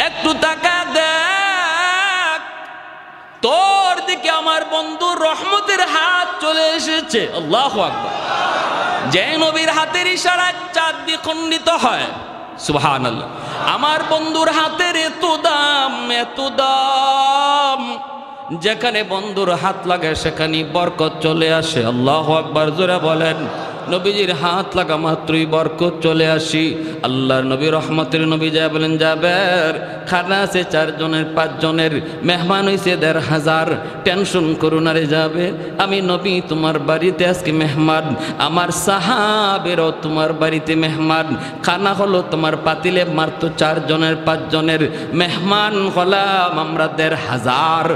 একটু তাকা দেখ, তোর দিকে আমার বন্ধু রহমতের হাত চলে এসেছে। আল্লাহু আকবার। যে নবীর হাতের ইশারায় চাঁদ দ্বিখণ্ডিত হয়, সুবহানাল্লাহ। আমার বন্ধুর হাতের এত দাম, এত দাম, যেখানে বন্ধুর হাত লাগে সেখানে বরকত চলে আসে। আল্লাহু আকবার, জোরে বলেন। নবীজির হাত লাগা মাত্রই বরকত চলে আসি। আল্লাহর নবী রহমতের নবী যায় বলেন, যাবের খানা আছে 4 জনের 5 জনের, মেহমান হয়েছে 1500, টেনশন করুন আরে যাবে, আমি নবী তোমার বাড়িতে আজকে মেহমান, আমার সাহাবেরও তোমার বাড়িতে মেহমান, খানা হলো তোমার পাতিলে মাত্র 4 জনের 5 জনের, মেহমান হলাম আমরা 1500।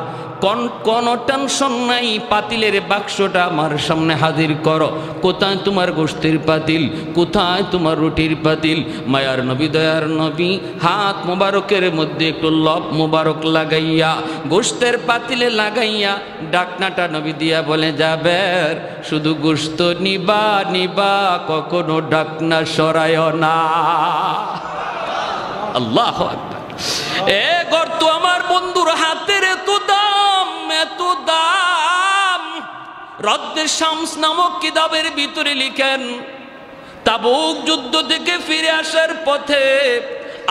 কোনো টেনশন নাই, পাতিলের বাক্সটা আমার সামনে হাজির করো। কোথায় তোমার গোশতের পাতিল, কোথায় তোমার রুটির পাতিল? মায়ার নবী দয়ার নবী হাত মোবারকের মধ্যে একটু লব মোবারক লাগাইয়া গোশতের পাতিলে লাগাইয়া ডাকনাটা নবী দিয়া বলে, যাবের শুধু গোশত নিবা নিবা, কখনো ডাকনা সরায় না। আল্লাহু আকবার। এ গর্ত আমার বন্ধুর হাতের এত দাম, এত দাম। রদ্দে শামস নামক কিতাবের ভিতরে লিখেন, তাবুক যুদ্ধ থেকে ফিরে আসার পথে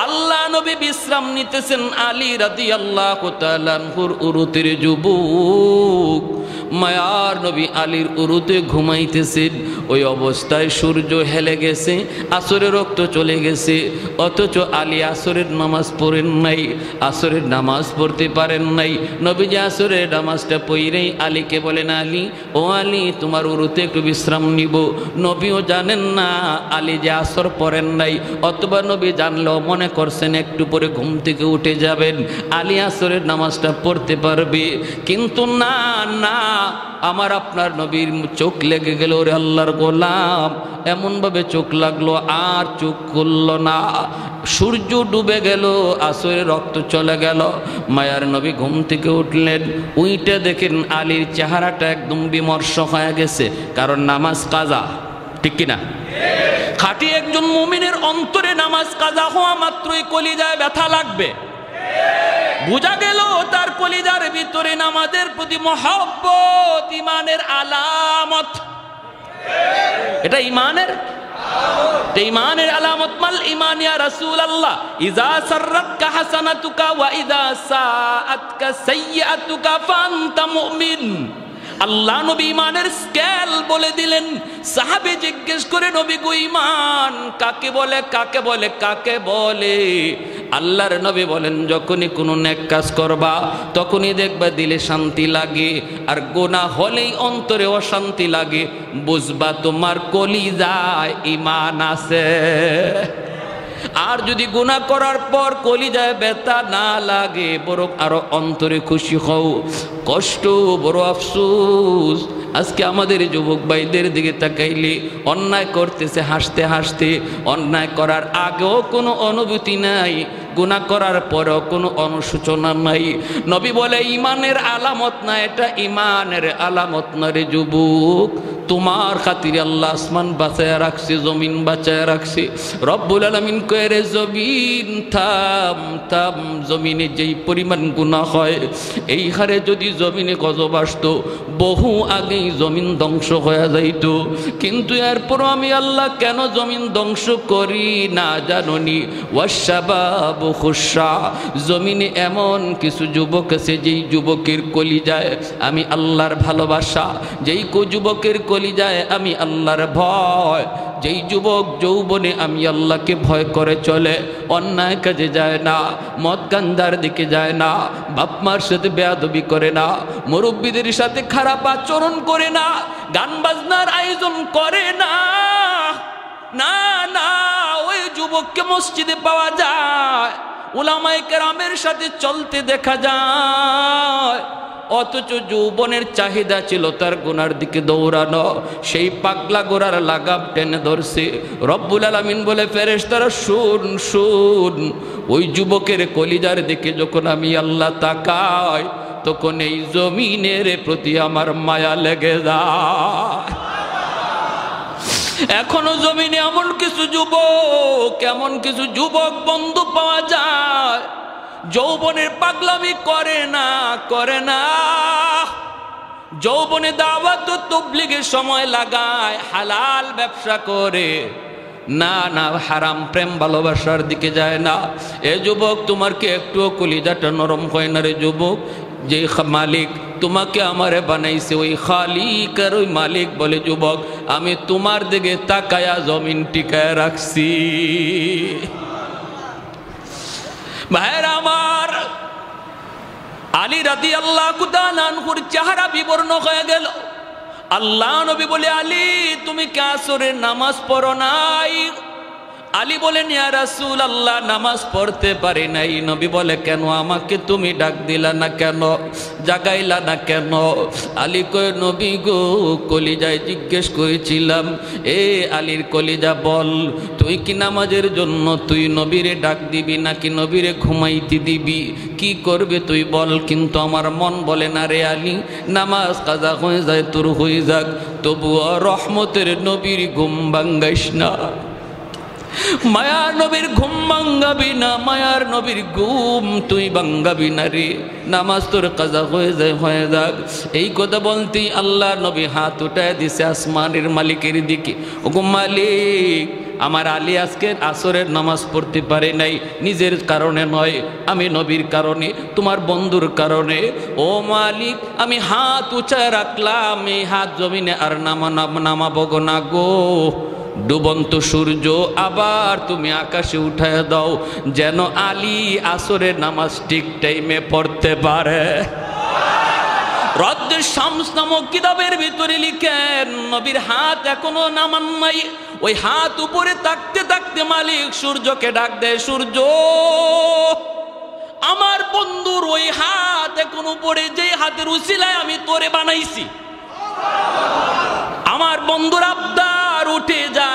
আল্লাহ নবী বিশ্রাম নিতেছেন। আলী রাদিয়াল্লাহু তাআলা আনহুর উরুতের যুবক মায়ার নবী আলীর উরুতে ঘুমাইতেছেন। ওই অবস্থায় সূর্য হেলে গেছে, আসরের রক্ত চলে গেছে, অথচ আলী আসরের নামাজ পড়েন নাই, আসরের নামাজ পড়তে পারেন নাই। নবীজি আসরের নামাজটা পড়েই আলীকে বলেন, আলী ও আলী তোমার উরুতে একটু বিশ্রাম নিব। নবীও জানেন না আলী যে আসর পড়েন নাই, অথবা নবী জানলেও মনে করছেন একটু পরে ঘুম থেকে উঠে যাবেন, আলী আসরের নামাজটা পড়তে পারবে। কিন্তু না না, আমার আপনার নবীর চোখ লেগে গেল, ওরে আল্লাহর গোলাম, এমনভাবে চোখ লাগলো আর চোখ খুলল না। সূর্য ডুবে গেল, আসরের রক্ত চলে গেল। মায়ার নবী ঘুম থেকে উঠলেন, উইটে দেখেন আলীর চেহারাটা একদম বিমর্ষ হয়ে গেছে, কারণ নামাজ কাজা, ঠিক কিনা? খাঁটি একজন মুমিনের অন্তরে নামাজ কাজা হওয়া মাত্রই কলিজায় ব্যথা লাগবে। বুঝা গেল তার কলিজার ভিতরে নামাজের প্রতি মহব্বত ইমানের আলামত। এটা ইমানের আলামত। মাল ইমান ইয়া রাসূলুল্লাহ, ইযা সাররাতকা হাসানাতুকা ওয়া ইযা সাআতকা সাইয়্যাতুকা ফাআনতা মুমিন। আল্লাহ নবী ইমানের স্কেল বলে দিলেন। সাহাবী জিজ্ঞেস করে, নবী গো ইমান কাকে বলে, কাকে বলে, কাকে বলে? আল্লাহর নবী বলেন, যখনই কোনো নেক কাজ করবা তখনই দেখবা দিলে শান্তি লাগে, আর গুনাহ হলেই অন্তরে অশান্তি লাগে, বুঝবা তোমার কলিজায় ঈমান আছে। আর যদি গুনাহ করার পর কলিজায় ব্যথা না লাগে, বরং আরো অন্তরে খুশি হও, কষ্ট বড় আফসোস। আজকে আমাদের যুবক ভাইদের দিকে তাকাইলে অন্যায় করতেছে হাসতে হাসতে, অন্যায় করার আগেও কোনো অনুভূতি নাই, গুনাহ করার পরেও কোনো অনুশোচনা নাই। নবী বলে ইমানের আলামত না, এটা ইমানের আলামত না রে যুবক। তোমার খাতিরে আল্লাহ আসমান বাঁচায় রাখছে, জমিন বাঁচায় রাখছে। রব্বুল আলামিন কয়ে, রে জমিন থাম থাম, জমিনে যেই পরিমাণ গুনাহ হয় এই হারে যদি জমিনে গজব আসতো বহু আগেই জমিন ধ্বংস হয়ে যাইত। কিন্তু এরপরও আমি আল্লাহ কেন জমিন ধ্বংস করি না জাননি? ওয়াশাবাবু খুশা, জমিনে এমন কিছু যুবক আছে যেই যুবকের কলিজায় আমি আল্লাহর ভালোবাসা, যেই যুবকের কলিজায় আমি আল্লাহর ভয়, যেই যুবক যৌবনে আমি আল্লাহকে ভয় করে চলে, অন্যায় কাজে যায় না, মদ গান্ধার দিকে যায় না, বাপ মার সাথে বেয়াদবি করে না, মুরব্বীদের সাথে খারাপ আচরণ করে না, গান বাজনার আয়োজন করে না, না না, ওই যুবককে মসজিদে পাওয়া যায়, উলামায়ে কেরামের সাথে চলতে দেখা যায়। অথচ যৌবনের চাহিদা ছিল তার গুনার দিকে দৌড়ানো, সেই পাগলা গোড়ার লাগাম টেনে ধরছে। রব্বুল আলামিন বলে, ফেরেশতারা শুন শুন, ওই যুবকের কলিজার দিকে যখন আমি আল্লাহ তাকাই তখন এই জমিনের প্রতি আমার মায়া লেগে যায়। এখনো জমিনে এমন কিছু যুবক বন্ধু পাওয়া যায় যৌবনের পাগলামি করে না, করে না। যৌবনে দাওয়াত ও তাবলীগের সময় লাগায়, হালাল ব্যবসা করে, না না হারাম প্রেম ভালোবাসার দিকে যায় না। এ যুবক, তোমার কি একটুও কলিজাটা নরম হয় না রে যুবক? যে মালিক তোমাকে আমারে বানাইছে ওই খালিক আর ওই মালিক বলে, যুবক আমি তোমার দিকে তাকায়া জমিন টিকায় রাখছি। ভাইরা আমার, আলী রাদিয়াল্লাহু তাআলা আনহুর চেহারা বিবর্ণ হয়ে গেল। আল্লাহ নবী বলে, আলী তুমি কি আসরের নামাজ পড়ো নাই? আলী বলেন, ইয়া রাসূলুল্লাহ নামাজ পড়তে পারি নাই। নবী বলে, কেন? আমাকে তুমি ডাক দিলা না কেন, জাগাইলা না কেন? আলী কয়, নবী গো কলিজায় জিজ্ঞেস করেছিলাম, এ আলীর কলিজা বল, তুই কি নামাজের জন্য তুই নবীরে ডাক দিবি নাকি নবীরে ঘুমাইতে দিবি? কি করবে তুই বল। কিন্তু আমার মন বলে না রে আলী, নামাজ কাজা হয়ে যায় তোর হয়ে যাক, তবুও রহমতের নবীর ঘুম ভাঙ্গাইস না। মায়ার নবীর ঘুম ভাঙ্গাবি না, মায়ার নবীর ঘুম তুই ভাঙ্গাবি না রে, নামাজ তোর কাজা হয়ে যায় হয়ে যাক। এই কথা বলতেই আল্লাহ নবী হাত উঠায় দিছে আসমানের মালিকের দিকে। ওগো মালিক, আমার আলী আজকে আসরের নামাজ পড়তে পারে নাই, নিজের কারণে নয়, আমি নবীর কারণে, তোমার বন্ধুর কারণে। ও মালিক, আমি হাত উঁচায় রাখলাম, এই হাত জমিনে আর নামাবো না গো। ডুবন্ত সূর্য আবার তুমি আকাশে উঠায় দাও, যেন আলী আসরের নামাজ ঠিক টাইমে পড়তে পারে। রদ্দে শামস নামক কিতাবের ভিতরে লিখেন, নবীর হাত এখনো নামান নাই। ওই হাত উপরে থাকতে থাকতে মালিক সূর্যকে ডাক দেয়, সূর্য আমার বন্ধুর ওই হাত এখন উপরে, যে হাতের উসিলায় আমি তোরে বানাইছি, আমার বন্ধুর আবদার উঠে যা।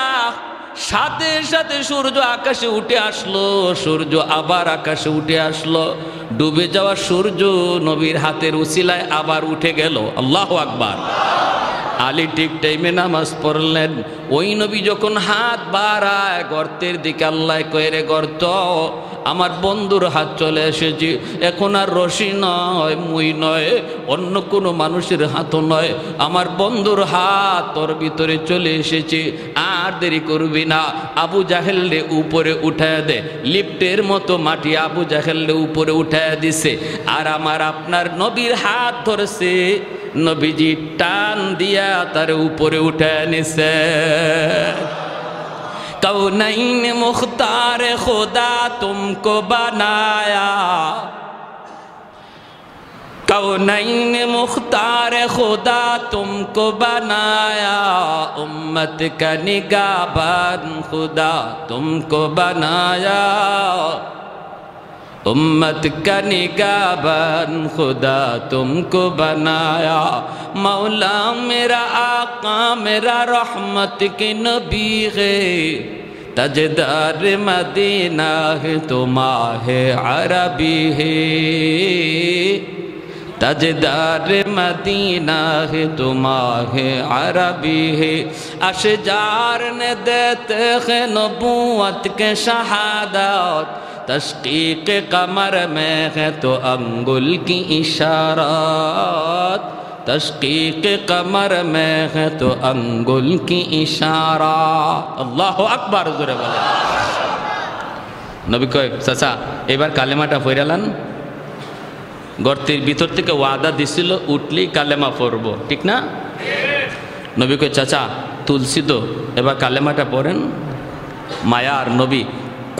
সাথে সাথে সূর্য আকাশে উঠে আসলো, সূর্য আবার আকাশে উঠে আসলো। ডুবে যাওয়া সূর্য নবীর হাতের উসিলায় আবার উঠে গেল। আল্লাহু আকবার। আলী ঠিক টাইমে নামাজ পড়লেন। ওই নবী যখন হাত বাড়ায় গর্তের দিকে, আল্লাহ কয়ে, রে গর্ত, আমার বন্ধুর হাত চলে এসেছে, এখন আর রশি নয়, মুই নয়, অন্য কোনো মানুষের হাতও নয়, আমার বন্ধুর হাত তোর ভিতরে চলে এসেছে, আর দেরি করবি না, আবু জাহেলরে উপরে উঠায় দে। লিফটের মতো মাটি আবু জাহেলরে উপরে উঠায় দিছে, আর আমার আপনার নবীর হাত ধরছে, নবীজি টান দিয়া তার উপরে উঠায় নিছে। कौनैन मुख्तार खुदा तुमको बनाया, कौनैन मुख्तार खुदा तुमको बनाया, उम्मत का निगाहबान खुदा तुमको बनाया, उम्मत का निगाहबान खुदा तुमको बनाया। मौला मेरा आका मेरा रहमत के नबी है, तजदार मदीना है तो माहे अरबी है, तजदार मदीना है तो माहे अरबी है। अशजार ने देते हैं नबूवत के शहादत, तशकीक कमर में है तो अंगुल की इशारात, तशकीक कमर में है तो अंगुल की इशारा। अल्लाहु अकबर। जोरे बोले नबी कय, চাচা এবার কালেমাটা পড়ালান। গর্তের ভিতর থেকে ওয়াদা দিছিল উঠলেই কালেমা পড়ব, ঠিক না? নবী কয়, চাচা তুলসী তো, এবার কালেমাটা পড়েন। মায়ার নবী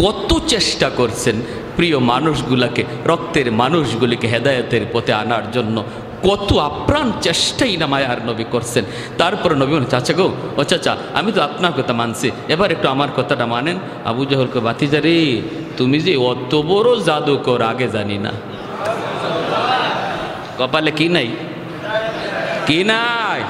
কত চেষ্টা করছেন প্রিয় মানুষগুলাকে, রক্তের মানুষগুলিকে হেদায়েতের পথে আনার জন্য, কত আপ্রাণ চেষ্টাই না মায়ার নবী করছেন। তারপর নবী বলেন, চাচা গো, ও চাচা আমি তো আপনার কথা মানছি, এবার একটু আমার কথাটা মানেন। আবু জাহলকে, বাতিজা রে, তুমি যে অত বড় জাদুকর আগে জানি না। কপালে কি নাই? কি নাই?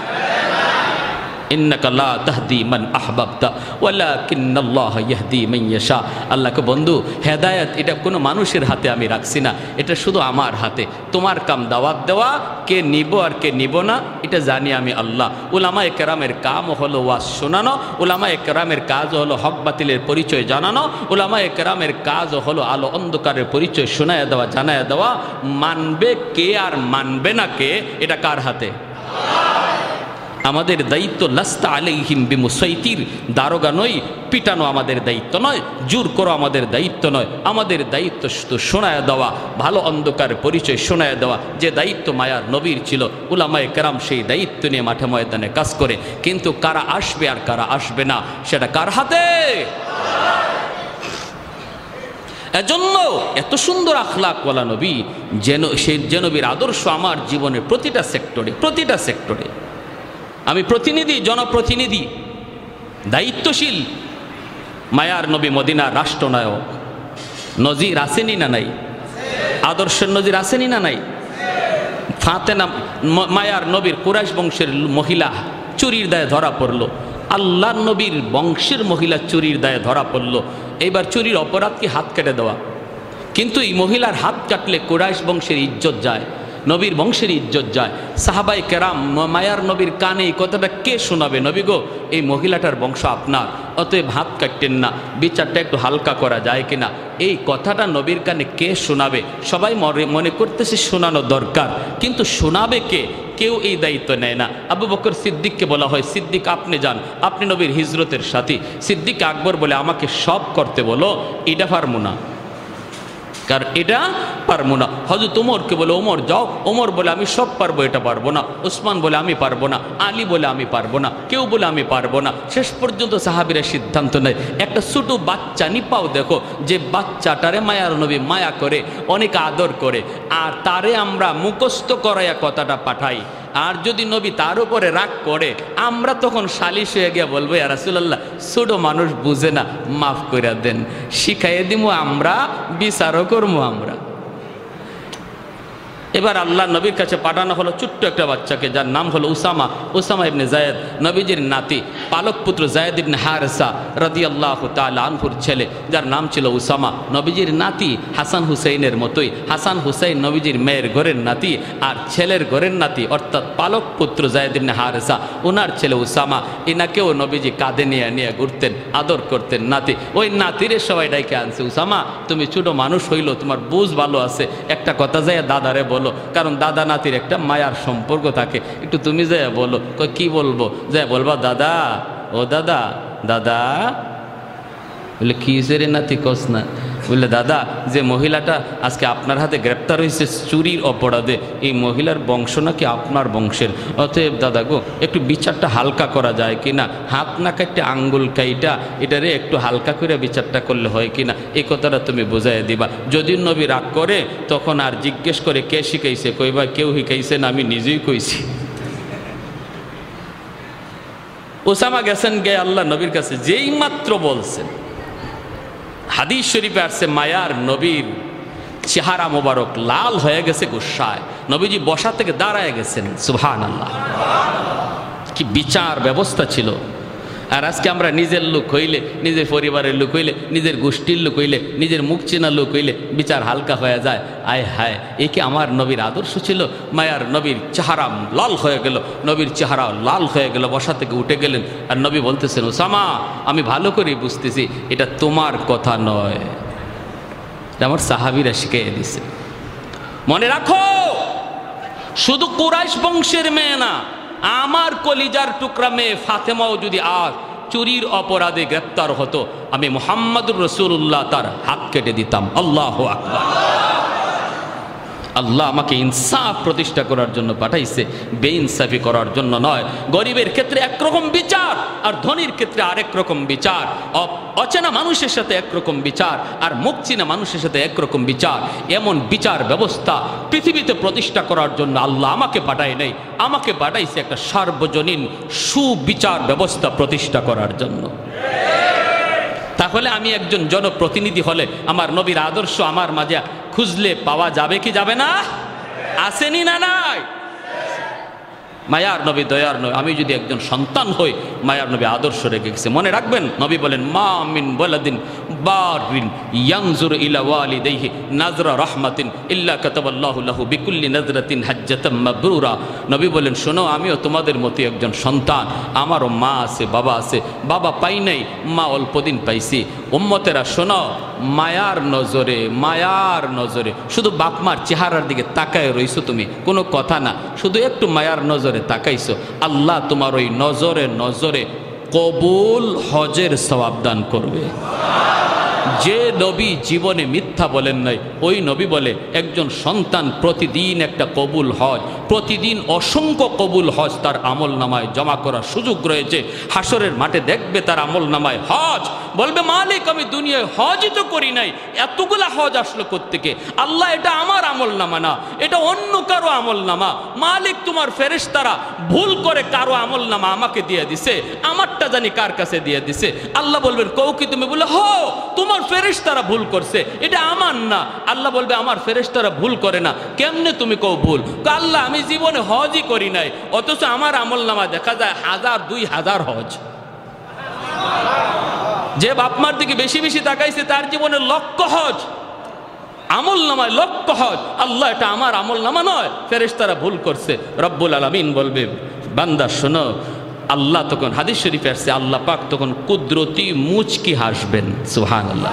ইন্নাকা লা তাহদি মান আহবাবতা ওয়ালাকিন্নাল্লাহা ইয়াহদি মান ইয়াশা। আল্লাহকে বন্ধু, হেদায়েত এটা কোনো মানুষের হাতে আমি রাখছি না, এটা শুধু আমার হাতে। তোমার কাম দাওয়াত দেওয়া, কে নিব আর কে নিব না এটা জানি আমি আল্লাহ। উলামায়ে কেরামের কাম হলো ওয়াজ শোনানো, উলামায়ে কেরামের কাজ হলো হক বাতিলের পরিচয় জানানো, উলামায়ে কেরামের কাজ হলো আলো অন্ধকারের পরিচয় শোনায়া দেওয়া, জানায়া দেওয়া। মানবে কে আর মানবে না কে এটা কার হাতে? আমাদের দায়িত্ব লাস্তা আলাইহিম বিমুসাইতির, দারোগা নই, পিটানো আমাদের দায়িত্ব নয়, জোর করো আমাদের দায়িত্ব নয়। আমাদের দায়িত্ব শুধু শোনায় দেওয়া, ভালো অন্ধকার পরিচয় শোনায় দেওয়া। যে দায়িত্ব মায়ার নবীর ছিল, উলামায়ে কেরাম সেই দায়িত্ব নিয়ে মাঠে ময়দানে কাজ করে। কিন্তু কারা আসবে আর কারা আসবে না সেটা কার হাতে? এজন্য এত সুন্দর আখলাকওয়ালা নবী, যে নবীর আদর্শ আমার জীবনের প্রতিটা সেক্টরে আমি প্রতিনিধি, জনপ্রতিনিধি, দায়িত্বশীল। মায়ার নবী মদিনার রাষ্ট্রনায়ক, নজির আসেনি না নাই? আদর্শের নজির আসেনি না নাই? ফাতেমা মায়ার নবীর কুরাইশ বংশের মহিলা চুরির দায়ে ধরা পড়ল, আল্লাহর নবীর বংশের মহিলা চুরির দায়ে ধরা পড়ল। এইবার চুরির অপরাধ কি হাত কেটে দেওয়া? কিন্তু এই মহিলার হাত কাটলে কুরাইশ বংশের ইজ্জত যায়, নবীর বংশের ইজ্জত যায়। সাহাবায়ে কেরাম মায়ার নবীর কানে এই কথাটা কে শোনাবে? নবী গো, এই মহিলাটার বংশ আপনার, অতএব হাত কাটতেন না, বিচারটা একটু হালকা করা যায় কিনা, এই কথাটা নবীর কানে কে শোনাবে? সবাই মনে করতেছে শোনানো দরকার, কিন্তু শোনাবে কে? কেউ এই দায়িত্ব নেয় না। আবু বকর সিদ্দিককে বলা হয়, সিদ্দিক আপনি যান, আপনি নবীর হিজরতের সাথী। সিদ্দিক আকবর বলে আমাকে সব করতে বলো, এটা পারবো না, কারণ এটা পারবো না। হযরত ওমরকে বলে ওমর যাও, ওমর বলে আমি সব পারবো, এটা পারবো না। ওসমান বলে আমি পারবো না, আলী বলে আমি পারবো না, কেউ বলে আমি পারবো না। শেষ পর্যন্ত সাহাবীরা সিদ্ধান্ত নেয়, একটা ছোট বাচ্চা নিপাও দেখো, যে বাচ্চাটারে মায়ার নবী মায়া করে, অনেক আদর করে, আর তারে আমরা মুখস্থ করাইয়া কথাটা পাঠাই। আর যদি নবী তার উপরে রাগ করে, আমরা তখন সালিশ হয়ে গিয়ে বলবো, ইয়া রাসূলুল্লাহ, ছোট মানুষ বুঝে না, মাফ করে দেন, শিখাইয়ে দিমু আমরা, বিচারও করবো আমরা। এবার আল্লাহ নবীর কাছে পাঠানো হলো ছোট্ট একটা বাচ্চাকে, যার নাম হলো উসামা ইবনে যায়েদ, নবীজির নাতি, পালক পুত্র যায়েদ ইবনে হারেসা রাদিয়াল্লাহু তাআলা আনহুর ছেলে, যার নাম ছিল উসামা। নবীজির নাতি হাসান হুসাইনের মতোই, হাসান হুসাইন নবীজির মেয়ের ঘরের নাতি, আর ছেলের ঘরের নাতি অর্থাৎ পালক পুত্র যায়েদ ইবনে হারেসা, ওনার ছেলে উসামা, এনাকেও নবীজি কাঁধে নিয়ে নিয়ে ঘুরতেন, আদর করতেন। নাতি, ওই নাতিরে সবাই ডাইকে আনছে, উসামা তুমি ছোট মানুষ হইলো, তোমার বুঝ ভালো আছে, একটা কথা যায় দাদারে বলো, কারণ দাদা নাতির একটা মায়ার সম্পর্ক থাকে, একটু তুমি যায় বলো। কি বলবো? যায় বলবা, দাদা, ও দাদা, দাদা। বলে কি রে নাতি, কস না? বললে দাদা, যে মহিলাটা আজকে আপনার হাতে গ্রেপ্তার হয়েছে চুরির অপরাধে, এই মহিলার বংশ নাকি আপনার বংশের, অতএব দাদা গো, একটু বিচারটা হালকা করা যায় কিনা, হাত না কাটতে আঙ্গুল কাইটা এটারে একটু হালকা করে বিচারটা করলে হয় কিনা, এই কথাটা তুমি বুঝাই দিবা। যদি নবী রাগ করে, তখন আর জিজ্ঞেস করে কে শিখাইছে, কইবা কেউ শিখাইছে না, আমি নিজেই কইছি। ওসামা গেছেন গে আল্লাহ নবীর কাছে, যেই মাত্র বলছেন, হাদিস শরীফে আসছে মায়ার নবীর চেহারা মোবারক লাল হয়ে গেছে গুসায়, নবীজি বসা থেকে দাঁড়ায় গেছেন। সুবহানাল্লাহ, কি বিচার ব্যবস্থা ছিল! আর আজকে আমরা নিজের লোক হইলে, নিজের পরিবারের লোক হইলে, নিজের গোষ্ঠীর লোক হইলে, নিজের মুখ চেনা লোক হইলে বিচার হালকা হয়ে যায়। আয় হায়, এ কি আমার নবীর আদর্শ ছিল? মায়ার নবীর চেহারা লাল হয়ে গেল, নবীর চেহারা লাল হয়ে গেল, বসা থেকে উঠে গেলেন। আর নবী বলতেছেন, ওসামা আমি ভালো করেই বুঝতেছি এটা তোমার কথা নয়, এটা আমার সাহাবীরা শিখিয়ে দিছে। মনে রাখো, শুধু কুরাইশ বংশের মেয়ে না, আমার কলিজার টুকরা মেয়ে ফাতেমাও যদি আজ চুরির অপরাধে গ্রেপ্তার হতো, আমি মুহাম্মদুর রাসূলুল্লাহ তার হাত কেটে দিতাম। আল্লাহু আকবার। আল্লাহ আমাকে ইনসাফ প্রতিষ্ঠা করার জন্য পাঠাইছে, বেইনসাফি করার জন্য নয়। গরিবের ক্ষেত্রে একরকম বিচার, আর ধনীর ক্ষেত্রে আরেক রকম বিচার। অচেনা মানুষের সাথে একরকম বিচার, আর মুখ চিনা মানুষের সাথে একরকম বিচার। এমন বিচার ব্যবস্থা পৃথিবীতে প্রতিষ্ঠা করার জন্য আল্লাহ আমাকে পাঠায় নাই, আমাকে পাঠাইছে একটা সার্বজনীন সুবিচার ব্যবস্থা প্রতিষ্ঠা করার জন্য। তাহলে আমি একজন জনপ্রতিনিধি হলে আমার নবীর আদর্শ আমার মাঝে খুঁজলে পাওয়া যাবে কি যাবে না? আসেনি না নাই? মায়ার নবী, দয়ার নবী, আমি যদি একজন সন্তান হই, মায়ার নবী আদর্শ রেখে গেছে। মনে রাখবেন, নবী বলেন, মা মিন ওয়ালাদিন বারিন ইয়ানজুরু ইলা ওয়ালিদাইহি নাজরা রাহমাতিন ইল্লা কাতাবাল্লাহু লাহু বিকুল্লি নাজরাতিন হাজ্জাতাম মাবরুরা। নবী বলেন, শোনো, আমিও তোমাদের মতো একজন সন্তান, আমারও মা আছে, বাবা আছে। বাবা পাই নাই, মা অল্পদিন পাইছি। উম্মতেরা শোনো, মায়ার নজরে, মায়ার নজরে শুধু বাপ মার চেহারার দিকে তাকায় রইছো তুমি, কোনো কথা না, শুধু একটু মায়ার নজরে তাকাইছো, আল্লাহ তোমার ওই নজরে নজরে কবুল হজের সওয়াব দান করবে। যে নবী জীবনে মিথ্যা বলেন নাই, ওই নবী বলে একজন সন্তান প্রতিদিন একটা কবুল হজ, প্রতিদিন অসংখ্য কবুল হজ তার আমল নামায় জমা করার সুযোগ রয়েছে। হাসরের মাঠে দেখবে তার আমল নামায় হজ, বলবে, মালিক আমি দুনিয়ায় হজই তো করি নাই, এতগুলা হজ আসলো কোত্থেকে? আল্লাহ, এটা আমার আমল নামা না, এটা অন্য কারো আমল নামা। মালিক, তোমার ফেরেশতারা ভুল করে কারো আমল নামা আমাকে দিয়ে দিছে, আমারটা জানি কার কাছে দিয়ে দিছে। আল্লাহ বলবেন, কও কি তুমি? বলে, হো, তোমার ফেরেশতারা ভুল করছে, এটা আমার না। আল্লাহ বলবে, আমার ফেরেশতারা ভুল করে না, কেমনে তুমি কও ভুল? আল্লাহ, আমি জীবনে হজই করি নাই, অথচ আমার আমল নামা দেখা যায় 1000 2000 হজ। যে বাপমার দিকে বেশি বেশি তাকাইছে তার জীবনে লক্ষ হজ, আমল নামায় লক্ষ হজ। আল্লাহ, এটা আমার আমল নামা নয়, ফেরেশতারা ভুল করছে। রব্বুল আলামিন বলবে, বান্দা শোনো, আল্লাহ তখন, হাদিস শরীফে আসছে, আল্লাহ পাক তখন কুদরতি মুচকি হাসবেন। সুবহানাল্লাহ।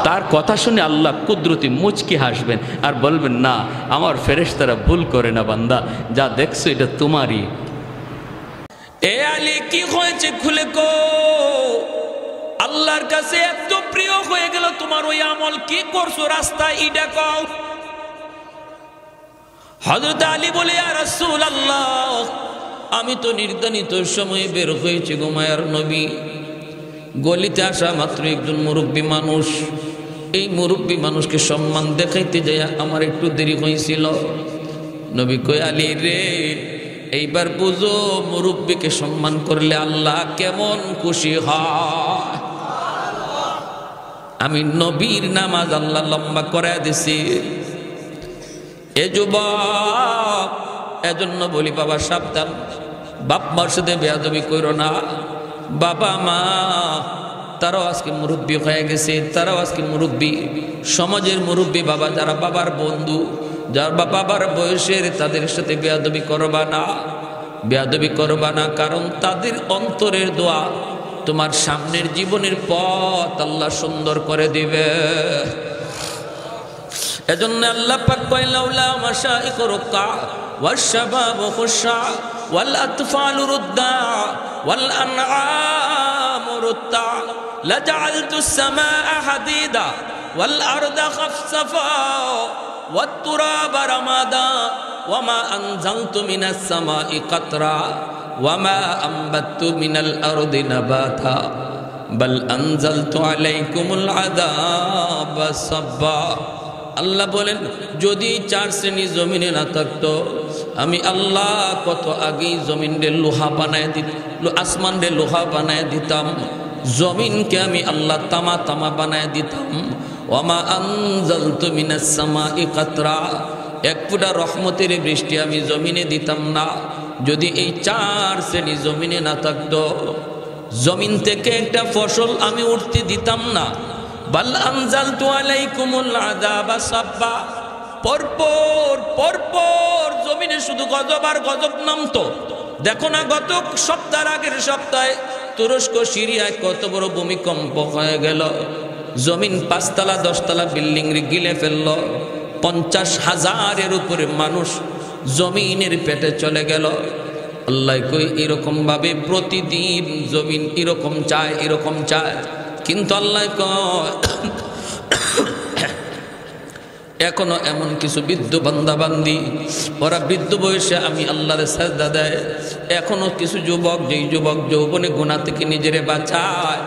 তার কথা শুনে আল্লাহ কুদরতি মুচকি হাসবেন আর বলবেন, না, আমার ফেরেশতারা ভুল করে না বান্দা, যা দেখছো এটা তোমারই। এ আলী, কি হয়েছে খুলে কো? আল্লাহর কাছে এত প্রিয় হয়ে গেল তোমার ওই আমল, কি করছো রাস্তায়, ইডা কও। হযরত আলী বলে, ইয়া রাসূলুল্লাহ, আমি তো নির্ধারিত সময়ে বের হয়েছি গো মায়ার নবী। গলিতে আসা মাত্র একজন মুরব্বী মানুষ, এই মুরব্বী মানুষকে সম্মান দেখাইতে যাই আমার একটু দেরি হয়েছিল। নবী কয়, আলী রে, এইবার বুঝো মুরব্বীকে সম্মান করলে আল্লাহ কেমন খুশি হয়। আমি নবীর নামাজ আল্লাহ লম্বা করে দিছি। এ যুবক, এজন্য বলি বাবা সাবধান, বাপ মার সাথে বেয়াদবি করো না। বাবা মা তারাও আজকে মুরব্বী হয়ে গেছে, তারাও আজকে মুরব্বী, সমাজের মুরব্বী বাবা, যারা বাবার বন্ধু, যারা বাবার বয়সের, তাদের সাথে বেয়াদবি করবা না, বেয়াদবি করবা না, কারণ তাদের অন্তরের দোয়া তোমার সামনের জীবনের পথ আল্লাহ সুন্দর করে দিবে। এজন্য আল্লাহ পাক কয়, লাউলা মাশাইখু রুকা ওয়াশ-শাবাবু খুশা ওয়াল আতফালু রুদ্দা ওয়াল আনআমু রুত্তা লাজআলতুস সামাআ হাদিদা ওয়াল আরদা খাফসাফা ওয়াত তুরাবা রামাদা ওয়ামা আনজালতু মিনাস সামাই কাতরা ওয়ামা আনবাততু মিনাল আরদি নাবাতা বাল আনজালতু আলাইকুমুল আযাবা সাব্বা। আল্লাহ বলেন, যদি 4 শ্রেণী জমিনে না থাকতো, আমি আল্লাহ কত আগেই জমিনে লোহা বানায় দিতাম, আসমান রে লোহা বানায় দিতাম, জমিনকে আমি আল্লাহ তামা তামা বানায় দিতাম। ওয়ামা আনজালতু মিনাস সামাই কাতরা, এক ফোঁটা রহমতের বৃষ্টি আমি জমিনে দিতাম না। যদি এই 4 শ্রেণী জমিনে না থাকতো, জমিন থেকে একটা ফসল আমি উঠতে দিতাম না। বাল আনজালতু আলাইকুমুল আযাবা সাব্বা, পরপর পরপর জমিনে শুধু গজব আর গজব নামতো। দেখো না, গত সপ্তাহের আগের সপ্তাহে তুরস্ক সিরিয়ায় কত বড় ভূমিকম্প হয়ে গেল, জমিন 5 তলা 10 তলা বিল্ডিং গিলে ফেলল, 50,000-এর উপরে মানুষ জমিনের পেটে চলে গেল। আল্লাহ কই, এরকম ভাবে প্রতিদিন জমিন এরকম চায়, এরকম চায়, কিন্তু আল্লাহ কয়, এখনো এমন কিছু বৃদ্ধ বান্দা বান্দি, ওরা বৃদ্ধ বয়সে আমি আল্লাহর সাজদা দেয়। এখনো কিছু যুবক, যেই যুবক যৌবনে গুনাহ থেকে নিজেরে বাঁচায়,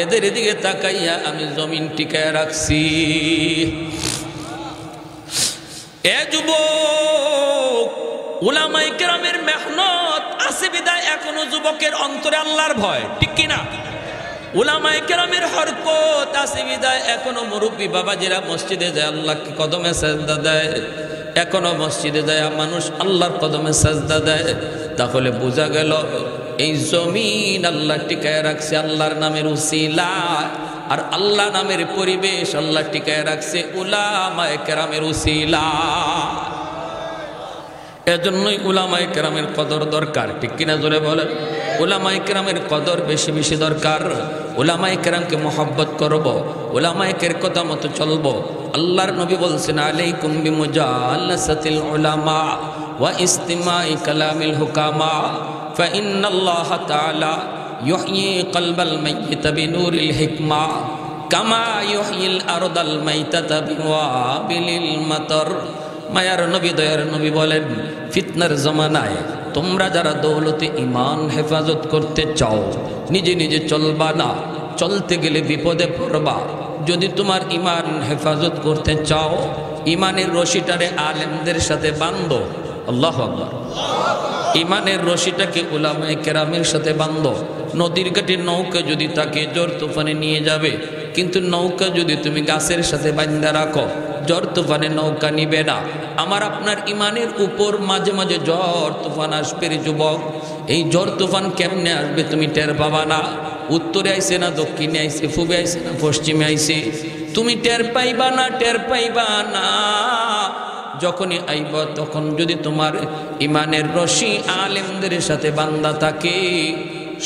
এদের দিকে তাকাইয়া আমি জমিন টিকায় রাখছি। এ যুবক, উলামায়ে কেরামের মেহনত আছে বিদায় এখনো যুবকের অন্তরে আল্লাহর ভয়, ঠিক কিনা? উলামায়ে কেরামের হরকত আছে বিদায় এখনো মুরব্বী বাবাজিরা মসজিদে যায়, আল্লাহকে কদমে সাজদা দেয়। এখনো মসজিদে যায় মানুষ আল্লাহর কদমে সাজদা দেয়, তাহলে বোঝা গেল এই জমিন আল্লাহ টিকায় রাখছে আল্লাহর নামের উসিলা, আর আল্লাহ নামের পরিবেশ আল্লাহ টিকায় রাখছে উলামায়ে কেরামের উসিলা। এজন্যই উলামায়ে কেরামের কদর দরকার, ঠিক কিনা জোরে বলেন? উলামায়ে কেরামের কদর বেশি বেশি দরকার। উলামায়ে কেরামকে মহব্বত করব, উলামায়ে কেরামের কথা মতো চলব। আল্লাহর নবী বলছেন আলাইকুম বিমুজালাসাতিল উলামা ওয়া ইস্তিমাই কালামিল হুকামা ফাইন্নাল্লাহ তাআলা ইউহয়ি কলবাল মাইয়িত বিনূরিল হিকমা কামা ইউহয়িল আরদাল মাইতাতা বিওয়াবিলিল মাতর। মায়ার নবী দয়ার নবী বলেন, ফিতনার জমানায় তোমরা যারা দৌলতে ইমান হেফাজত করতে চাও, নিজে নিজে চলবা না, চলতে গেলে বিপদে পড়বা। যদি তোমার ইমান হেফাজত করতে চাও, ইমানের রশিটারে আলেমদের সাথে বাঁধো। আল্লাহু আকবার। ইমানের রশিটাকে উলামায়ে কেরামের সাথে বাঁধো। নদীর ঘাটে নৌকা যদি তাকে ঝড় তুফানে নিয়ে যাবে, কিন্তু নৌকা যদি তুমি গাছের সাথে বাঁধা রাখো, ঝড় তুফানে নৌকা নিবে না। আমার আপনার ইমানের উপর মাঝে মাঝে ঝড় তুফান আসবে রে যুবক। এই ঝড় তুফান কেমনে আসবে তুমি টের পাবা না। উত্তরে আইছে না দক্ষিণে আইছে, পূবে আইছে না পশ্চিমে আইছে, তুমি টের পাইবা না, টের পাইবা না। যখনই আইব তখন যদি তোমার ইমানের রশি আলেমদের সাথে বান্ধা থাকে,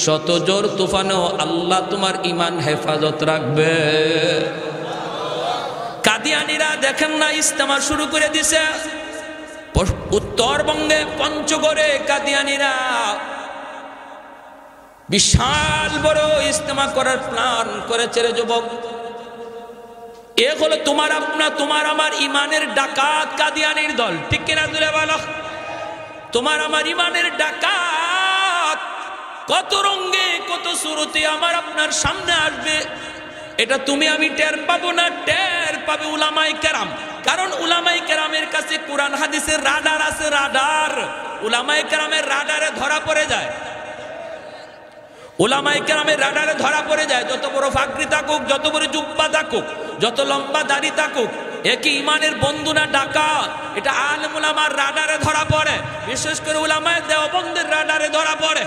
শত ঝড় তুফানেও আল্লাহ তোমার ইমান হেফাজত রাখবে। কাদিয়ানীরা দেখেন না ইজতেমা শুরু করে দিছে উত্তরবঙ্গে পঞ্চগড়ে। কাদিয়ানীরা বিশাল বড় ইজতেমা করার প্ল্যান করেছে রে যুবক। এ হলো তোমার তোমার আমার ইমানের ডাকাত কাদিয়ানীর দল, ঠিক কিনা জুড়ে বলো? তোমার আমার ইমানের ডাকাত কত রঙে কত সুরতে আমার আপনার সামনে আসবে, এটা তুমি আমি টের পাবো না, টের পাবে উলামায়ে কেরাম। কারণ উলামায়ে কেরামের কাছে কোরআন হাদিসের রাডার আছে, রাডার। উলামায়ে কেরামের রাডারে ধরা পড়ে যায়, উলামায়ে কেরামের রাডারে ধরা পড়ে যায়। যত বড় ফাকরি থাকুক, যত বড় জুব্বা থাকুক, যত লম্বা দাড়ি থাকুক, একই ইমানের বন্ধু না ডাকাত। এটা আলেম উলামার রাডারে ধরা পড়ে, বিশেষ করে উলামায়ে দেওবন্দের রাডারে ধরা পড়ে।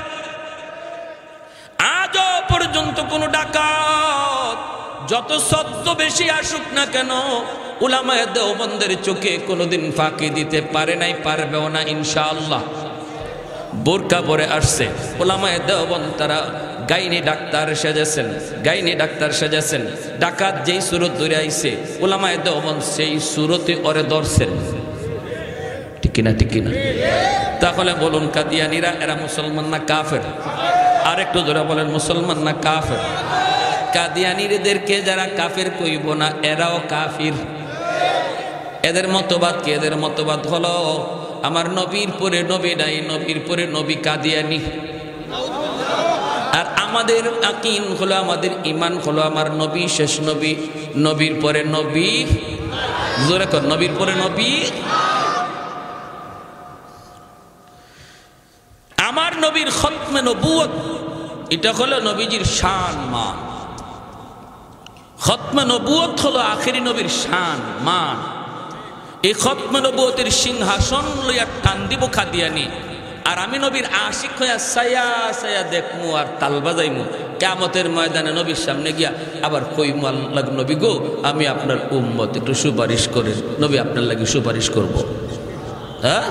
আজও পর্যন্ত কোন ডাকাত যত সত্য বেশি আসুক না কেন, উলামায়ে দেওবন্দের চোখে কোনোদিন ফাঁকি দিতে পারে নাই, পারবেও না ইনশাআল্লাহ। বোরকা পরে আসছে উলামায়ে দেওবন্দ, তারা গাইনি ডাক্তার সেজেছেন, গাইনি ডাক্তার সেজেছেন। ডাকাত যেই সুরত ধরে আইছে, উলামায়ে দেওবন্দ সেই সুরতে ওরে ধরছেন, ঠিক কিনা? ঠিক কিনা? তাহলে বলুন কাদিয়ানীরা এরা মুসলমান না কাফের? আর একটু ধরে বলেন, মুসলমান না কাফের? কাদিয়ানীদেরকে যারা কাফের কইব না, এরাও কাফির। এদের মতবাদ কি? এদের মতবাদ হলো আমার নবীর পরে নবী নাই, নবীর পরে নবী কাদিয়ানী। আর আমাদের আকিন হলো, আমাদের ইমান হলো আমার নবী শেষ নবী, নবীর পরে নবী। জোরে কর, নবীর পরে নবী। আমার নবীর খতমে নবুয়ত, এটা হলো নবীজির শান মান। খতমে নবুয়ত হলো আখেরি নবীর শান মান। এই খতমে নবুয়তের সিংহাসন লইয়া টান দিব কাদিয়ানী, আর আমি নবীর আশিক হইয়া সায়া সায়া দেখমু আর তাল বাজাইমু। কিয়ামতের ময়দানে নবীর সামনে গিয়া আবার কইমু, আল্লাহ নবী গো, আমি আপনার উম্মত, একটু সুপারিশ করেন। নবী আপনার লাগি সুপারিশ করব। হ্যাঁ,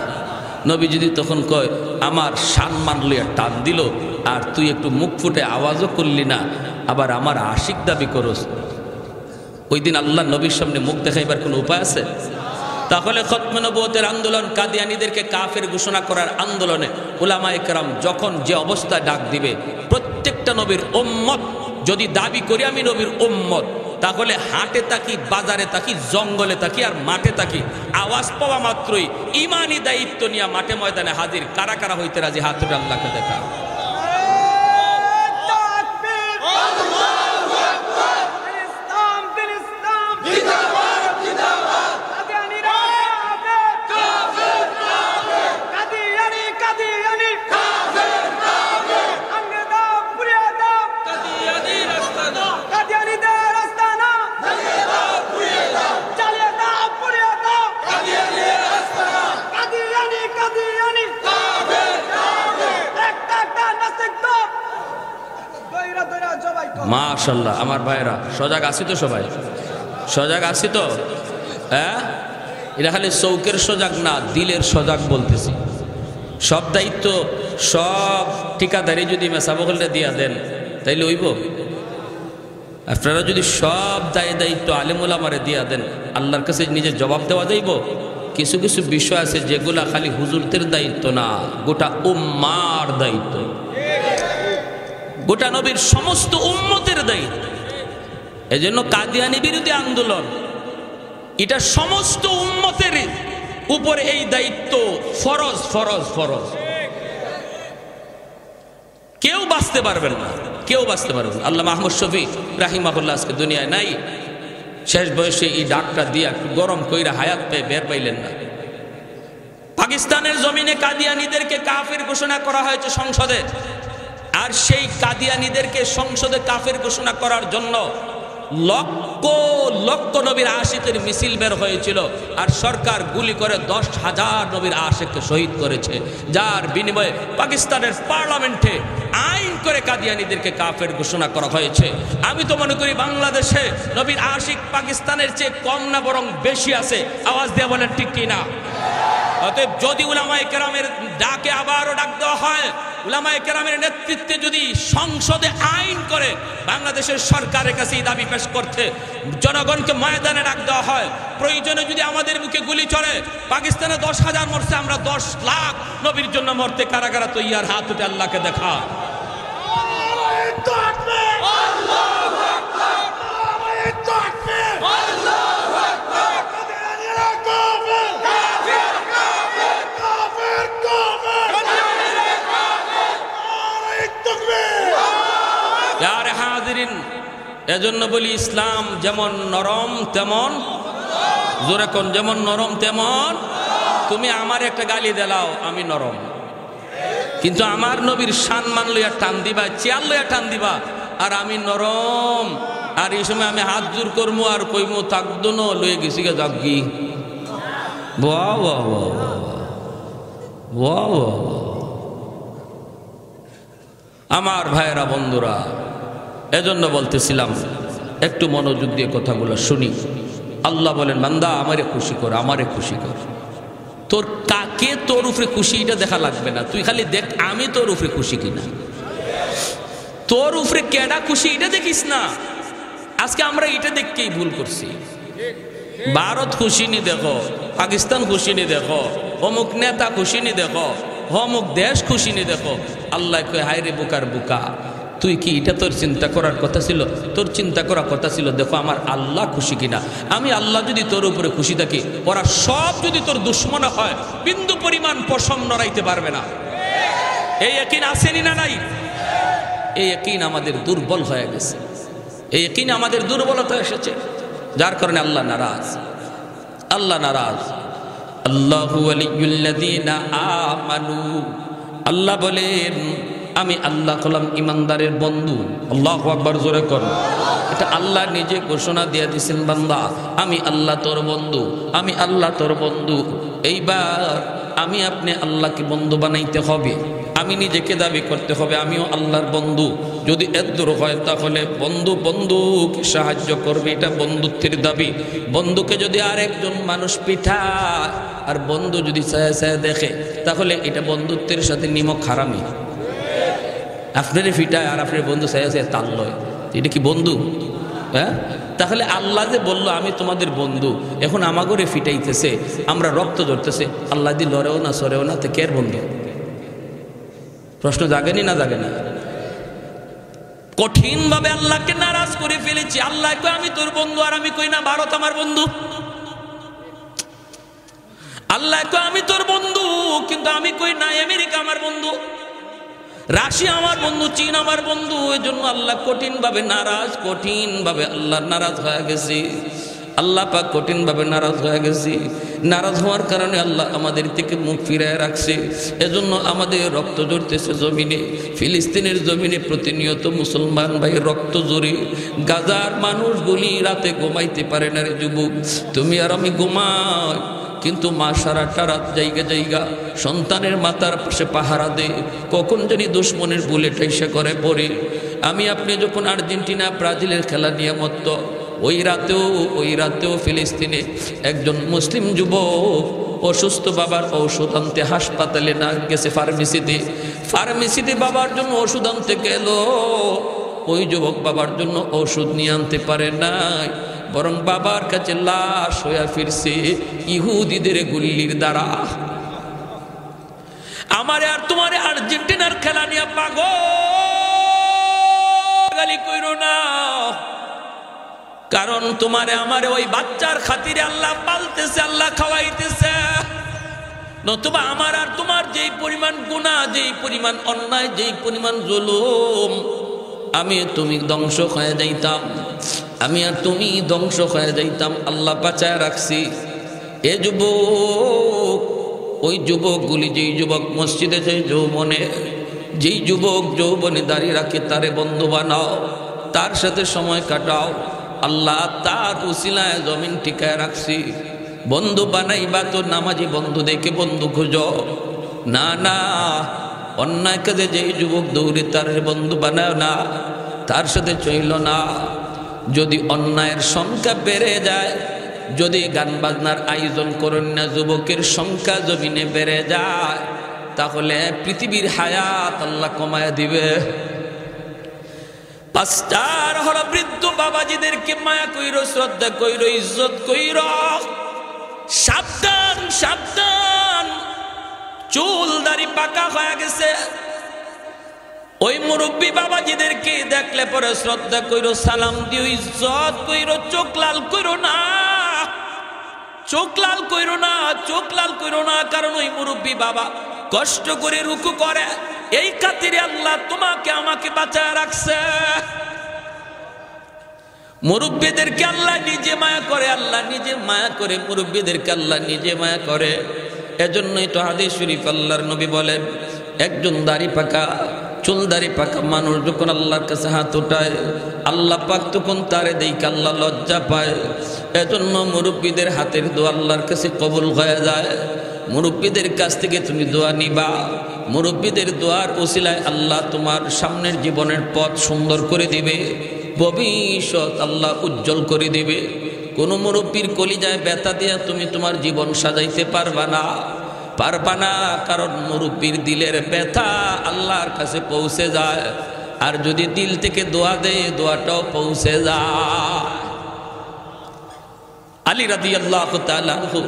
নবী যদি তখন কয় আমার সম্মান লইয়া টান দিল, আর তুই একটু মুখ ফুটে আওয়াজও করলি না, আবার আমার আশিক দাবি করস, ওই দিন আল্লাহ নবীর সামনে মুখ দেখাইবার কোনো উপায় আছে? তাহলে খতমে নবুয়তের আন্দোলন, কাদিয়ানীদেরকে কাফের ঘোষণা করার আন্দোলনে উলামায়ে কেরাম যখন যে অবস্থায় ডাক দিবে, প্রত্যেকটা নবীর উম্মত যদি দাবি করি আমি নবীর উম্মত, তাহলে হাটে থাকি, বাজারে থাকি, জঙ্গলে থাকি, আর মাঠে থাকি, আওয়াজ পাওয়া মাত্রই ইমানি দায়িত্ব নিয়ে মাঠে ময়দানে হাজির। কারা কারা হইতে রাজি? হাত তুলে আল্লাহকে দেখা। মাশাআল্লাহ। আমার ভাইরা সজাগ আছি তো? সবাই সজাগ আছি তো? হ্যাঁ, এটা খালি চৌকের সজাগ না, দিলের সজাগ বলতেছি। সব দায়িত্ব সব ঠিকাদারি যদি মেসাবকলে দিয়া দেন তাইলে হইব? আপনারা যদি সব দায়িত্ব আলেমুল আমারে দিয়া দেন, আল্লাহর কাছে নিজের জবাব দেওয়া যাইব? কিছু কিছু বিষয় আছে যেগুলা খালি হুজুরদের দায়িত্ব না, গোটা উম্মার দায়িত্ব, গোটা নবীর সমস্ত উম্মতের দায়িত্ব। এজন্য কাদিয়ানি বিরোধী আন্দোলন এটা সমস্ত উম্মতের উপরে এই দায়িত্ব ফরজ ফরজ ফরজ। কেউ বাঁচতে পারবেন না, কেউ বাঁচতে পারবেন না। আল্লামা আহমদ শফি রাহিমাহুল্লাহ আজকে দুনিয়ায় নাই, শেষ বয়সে এই ডাকটা দিয়া একটু গরম কইরা হায়াত পেয়ে বের পাইলেন না। পাকিস্তানের জমিনে কাদিয়ানীদেরকে কাফের ঘোষণা করা হয়েছে সংসদে, আর সেই কাদিয়ানীদেরকে সংসদে কাফের ঘোষণা করার জন্য লক্ষ লক্ষ নবীর আশিকের মিছিল বের হয়েছিল, আর সরকার গুলি করে 10,000 নবীর আশিককে শহীদ করেছে, যার বিনিময়ে পাকিস্তানের পার্লামেন্টে আইন করে কাদিয়ানীদেরকে কাফের ঘোষণা করা হয়েছে। আমি তো মনে করি বাংলাদেশে নবীর আশিক পাকিস্তানের চেয়ে কম না বরং বেশি আছে। আওয়াজ দিয়ে বলেন ঠিক কিনা? অতএব যদি উলামায়ে কেরামের ডাকে আবারও ডাক দেওয়া হয়, উলামায়ে কেরামের নেতৃত্বে যদি সংসদে আইন করে বাংলাদেশের সরকারের কাছে এই দাবি পেশ করতে জনগণকে ময়দানে ডাক দেওয়া হয়, প্রয়োজনে যদি আমাদের মুখে গুলি চলে, পাকিস্তানে 10,000 মরছে, আমরা 10 লাখ নবীর জন্য মরতে কারা কারা তৈয়ার? হাত উঠে আল্লাহকে দেখা। এজন্য বলি ইসলাম যেমন নরম তেমন, জোরে কোন, যেমন নরম তেমন। তুমি আমার একটা গালি দিলাও আমি নরম, কিন্তু আমার নবীর সম্মান লইয়া টান দিবা, চেয়ার লইয়া টান দিবা, আর আমি নরম। আর এই সময় আমি হাত জোর করবো আর কইমো থাকতো না, লইয়া গেছি গে জাগি। বাহ বাহ বাহ বাহ। আমার ভাইয়েরা বন্ধুরা, এজন্য বলতেছিলাম একটু মনোযোগ দিয়ে কথাগুলো শুনি। আল্লাহ বলেন, বান্দা আমারে খুশি কর, আমারে খুশি কর। তোর কাকে তোর উপরে খুশি এটা দেখা লাগবে না, তুই খালি দেখ আমি তোর উপরে খুশি কিনা। তোর উপরে কেডা খুশি এটা দেখিস না। আজকে আমরা এটা দেখকেই ভুল করছি। ভারত খুশি নি দেখো, পাকিস্তান খুশি নি দেখো, অমুক নেতা খুশি নি দেখো, অমুক দেশ খুশি নি দেখো। আল্লাহ কয়, হায় রে বুকার বুকা, তুই কি এটা তোর চিন্তা করার কথা ছিল? তোর চিন্তা করার কথা ছিল দেখো আমার আল্লাহ খুশি কিনা। আমি আল্লাহ যদি তোর উপরে খুশি থাকি, ওরা সব যদি তোর দুশ্মন হয়, বিন্দু পরিমাণ পশম নড়াইতে পারবে না। এই ইয়াকিন আসেনি না নাই? এই ইয়াকিন আমাদের দুর্বল হয়ে গেছে, এই ইয়াকিন আমাদের দুর্বলতা এসেছে, যার কারণে আল্লাহ নারাজ। আল্লাহ নারাজ। আল্লাহু ওয়ালিয়ুল্লাযীনা আমানু, আল্লাহ বলেন আমি আল্লাহ হলাম ইমানদারের বন্ধু। আল্লাহু আকবার, জোরে কর। এটা আল্লাহ নিজে ঘোষণা দিয়ে দিয়েছেন, বান্দা আমি আল্লাহ তোর বন্ধু, আমি আল্লাহ তোর বন্ধু। এইবার আমি আপনি আল্লাহকে বন্ধু বানাইতে হবে, আমি নিজেকে দাবি করতে হবে আমিও আল্লাহর বন্ধু। যদি এদূর হয় তাহলে বন্ধু বন্ধুকে সাহায্য করবে, এটা বন্ধুত্বের দাবি। বন্ধুকে যদি আর একজন মানুষ পিঠায় আর বন্ধু যদি ছায়া ছায়া দেখে, তাহলে এটা বন্ধুত্বের সাথে নিমক হারামি। আপনারে ফিটায় আর আপনার বন্ধু ছায়া ছায়া তাল লয়, এটা কি বন্ধু? হ্যাঁ, তাহলে আল্লাহ যে বললো আমি তোমাদের বন্ধু, এখন আমাগরে ফিটাইতেছে, আমরা রক্ত ধরতেছে, আল্লাহ দি লড়েও না সরেও না, তো কের বন্ধু? প্রশ্ন জাগেনি না জাগে না? কঠিন ভাবে আল্লাহকে নারাজ করে ফেলেছি। আল্লাহ কই আমি তোর বন্ধু, আর আমি কই না ভারত আমার বন্ধু। আল্লাহ কই আমি তোর বন্ধু, কিন্তু আমি কই না আমেরিকা আমার বন্ধু, রাশিয়া আমার বন্ধু, চীন আমার বন্ধু। এই জন্য আল্লাহ কঠিন ভাবে নারাজ, কঠিন ভাবে আল্লাহ নারাজ হয়ে গেছে। আল্লাহ পাক কঠিন ভাবে নারাজ হয়ে গেছে। নারাজ হওয়ার কারণে আল্লাহ আমাদের থেকে মুখ ফিরায় রাখছে। এজন্য আমাদের রক্ত ঝরতেছে জমিনে, ফিলিস্তিনের জমিনে প্রতিনিয়ত মুসলমান ভাই রক্ত ঝরে। গাজার মানুষগুলি রাতে ঘুমাইতে পারে না রে যুবক, তুমি আর আমি ঘুমাই, কিন্তু মা সারাটা রাত জায়গা জায়গা সন্তানের মাথার পাশে পাহারা দে, কখন জানি দুশ্মনের বুলেট এসে করে পড়ে। আমি আপনি যখন আর্জেন্টিনা ব্রাজিলের খেলা নিয়ে মত্ত, ওই রাতেও ফিলিস্তিনে একজন মুসলিম যুবক অসুস্থ বাবার ঔষধ আনতে হাসপাতালে না গেছে, ফার্মেসিতে বাবার জন্য ওষুধ আনতে গেল। ওই যুবক বাবার জন্য ওষুধ নিয়ে আনতে পারে নাই, বরং বাবার কাছে লাশ হয়ে ফিরছে ইহুদিদের গুল্লির দ্বারা। আমারে আর তোমারে আর্জেন্টিনার খেলা নিয়ে পাগল কইরো না, কারণ তোমারে আমারে ওই বাচ্চার খাতিরে আল্লাহ পালতেছে, আল্লাহ খাওয়াইতেছে। নতুবা আমার আর তোমার যেই পরিমাণ গুনাহ, যেই পরিমাণ অন্যায়, যেই পরিমাণ জুলুম, আমি তুমি ধ্বংস হয়ে যাইতাম, আমি আর তুমি ধ্বংস হয়ে যাইতাম। আল্লাহ বাঁচায় রাখছি। এ যুবক, ওই যুবকগুলি, যেই যুবক মসজিদে যেই যুবক যৌবনে দাঁড়িয়ে রাখে, তারে বন্ধু বানাও, তার সাথে সময় কাটাও। আল্লাহ তার উসিলায় জমিন টিকায় রাখছি। বন্ধু বানাইবা তো নামাজি বন্ধু দেখে বন্ধু খুঁজো না, না অন্যায় কাজে যেই যুবক দৌড়ে তার বন্ধু বানায় না, তার সাথে চইল না। যদি অন্যায়ের সংখ্যা বেড়ে যায়, যদি গান বাজনার আয়োজন করেন না, যুবকের সংখ্যা জমিনে বেড়ে যায়, তাহলে পৃথিবীর হায়াত আল্লাহ কমায় দিবে। পাঁচটার হলো বৃদ্ধ বাবাজিদেরকে মায়া কইরো, শ্রদ্ধা কইরো, ইজ্জত কইরো। সাবধান সাবধান, চুল দাড়ি পাকা হয়ে গেছে, ওই মুরব্বী বাবাজিদেরকে দেখলে পরে শ্রদ্ধা কইরো, সালাম দিও, ইজ্জত কইরো, চোখ লাল কইরো না, চোখ লাল কইরো না, চোখ লাল কইরো না। কারণ ওই মুরব্বী বাবা কষ্ট করে রুকু করে, এই খাতিরে আল্লাহ তোমাকে আমাকে বাঁচায় রাখছে। মুরব্বীদেরকে আল্লাহ নিজে মায়া করে, আল্লাহ নিজে মায়া করে, মুরব্বীদেরকে আল্লাহ নিজে মায়া করে। এজন্যই তো হাদিস শরীফ আল্লাহর নবী বলেন, একজন দাড়ি পাকা, চুল দাড়ি পাকা মানুষ যখন আল্লাহর কাছে হাত উঠায়, আল্লাহ পাক তখন তারে দেখে আল্লাহ লজ্জা পায়। এজন্য মুরব্বীদের হাতের দোয়া আল্লাহর কাছে কবুল হয়ে যায়। মুরব্বীদের কাছ থেকে তুমি দোয়া নিবা, মুরব্বীদের দোয়ার উসিলায় আল্লাহ তোমার সামনের জীবনের পথ সুন্দর করে দিবে, ভবিষ্যৎ আল্লাহ উজ্জ্বল করে দিবে। কোনো মুরব্বীর কলিজায় ব্যথা দিয়া তুমি তোমার জীবন সাজাইতে পারবা না, কারণ মুরব্বীর দিলের ব্যথা আল্লাহর কাছে পৌঁছে যায়। আর যদি দিল থেকে দোয়া দেয়, দোয়াটাও পৌঁছে যায়। আলী রাদিয়াল্লাহু তাআলা আনহু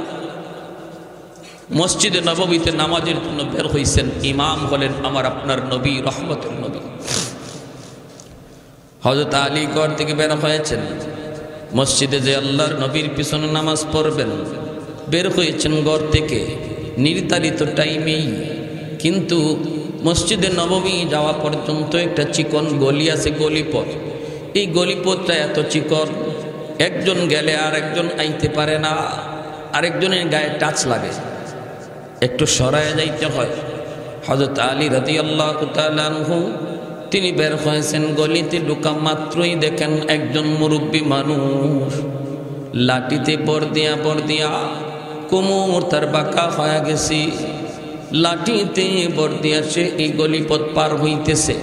মসজিদে নববীতে নামাজের জন্য বের হইছেন। ইমাম হলেন আমার আপনার নবী, রহমতের নবী হযরত আলী। ঘর থেকে বের হয়েছেন মসজিদে যে আল্লাহর নবীর পিছনে নামাজ পড়বেন। বের হয়েছেন ঘর থেকে নির্ধারিত টাইমেই, কিন্তু মসজিদে নববী যাওয়া পর্যন্ত একটা চিকন গলি আছে, গলিপথ। এই গলিপথটা এত চিকন, একজন গেলে আর একজন আইতে পারে না, আরেকজনের গায়ে টাচ লাগে, একটু সরায় যাইতে হয়। হযরত আলী রাদিয়াল্লাহু তাআলা আনহু তিনি বের হয়েছেন, গলিতে ঢোকা মাত্রই দেখেন একজন মুরব্বী মানুষ লাঠিতে বর দিয়া কোমর তার বাঁকা হয়ে গেছে, লাঠিতে বর দিয়া সে এই গলিপথ পার হইতেছে।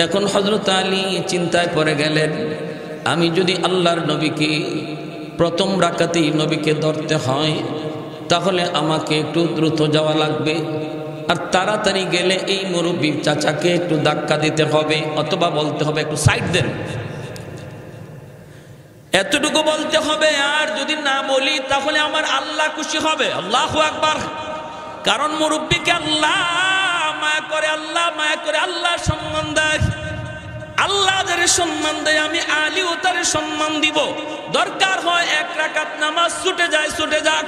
এখন হযরত আলী চিন্তায় পড়ে গেলেন, আমি যদি আল্লাহর নবীকে প্রথম রাকাতেই নবীকে ধরতে হয়, তাহলে আমাকে একটু দ্রুত যাওয়া লাগবে, আর তাড়াতাড়ি গেলে এই মুরব্বী চাচাকে একটু ধাক্কা দিতে হবে, অথবা বলতে হবে একটু সাইড দেন, এতটুকু বলতে হবে। আর যদি না বলি তাহলে আমার আল্লাহ খুশি হবে। আল্লাহু আকবার। কারণ মুরব্বীকে আল্লাহ মায়া করে, আল্লাহ মায়া করে, আল্লাহ সম্মান দেয়। আল্লাহ যারে সম্মান দেয়, আমি আলীও তারে সম্মান দিব। দরকার হয় এক রাকাত নামাজ ছুটে যাক।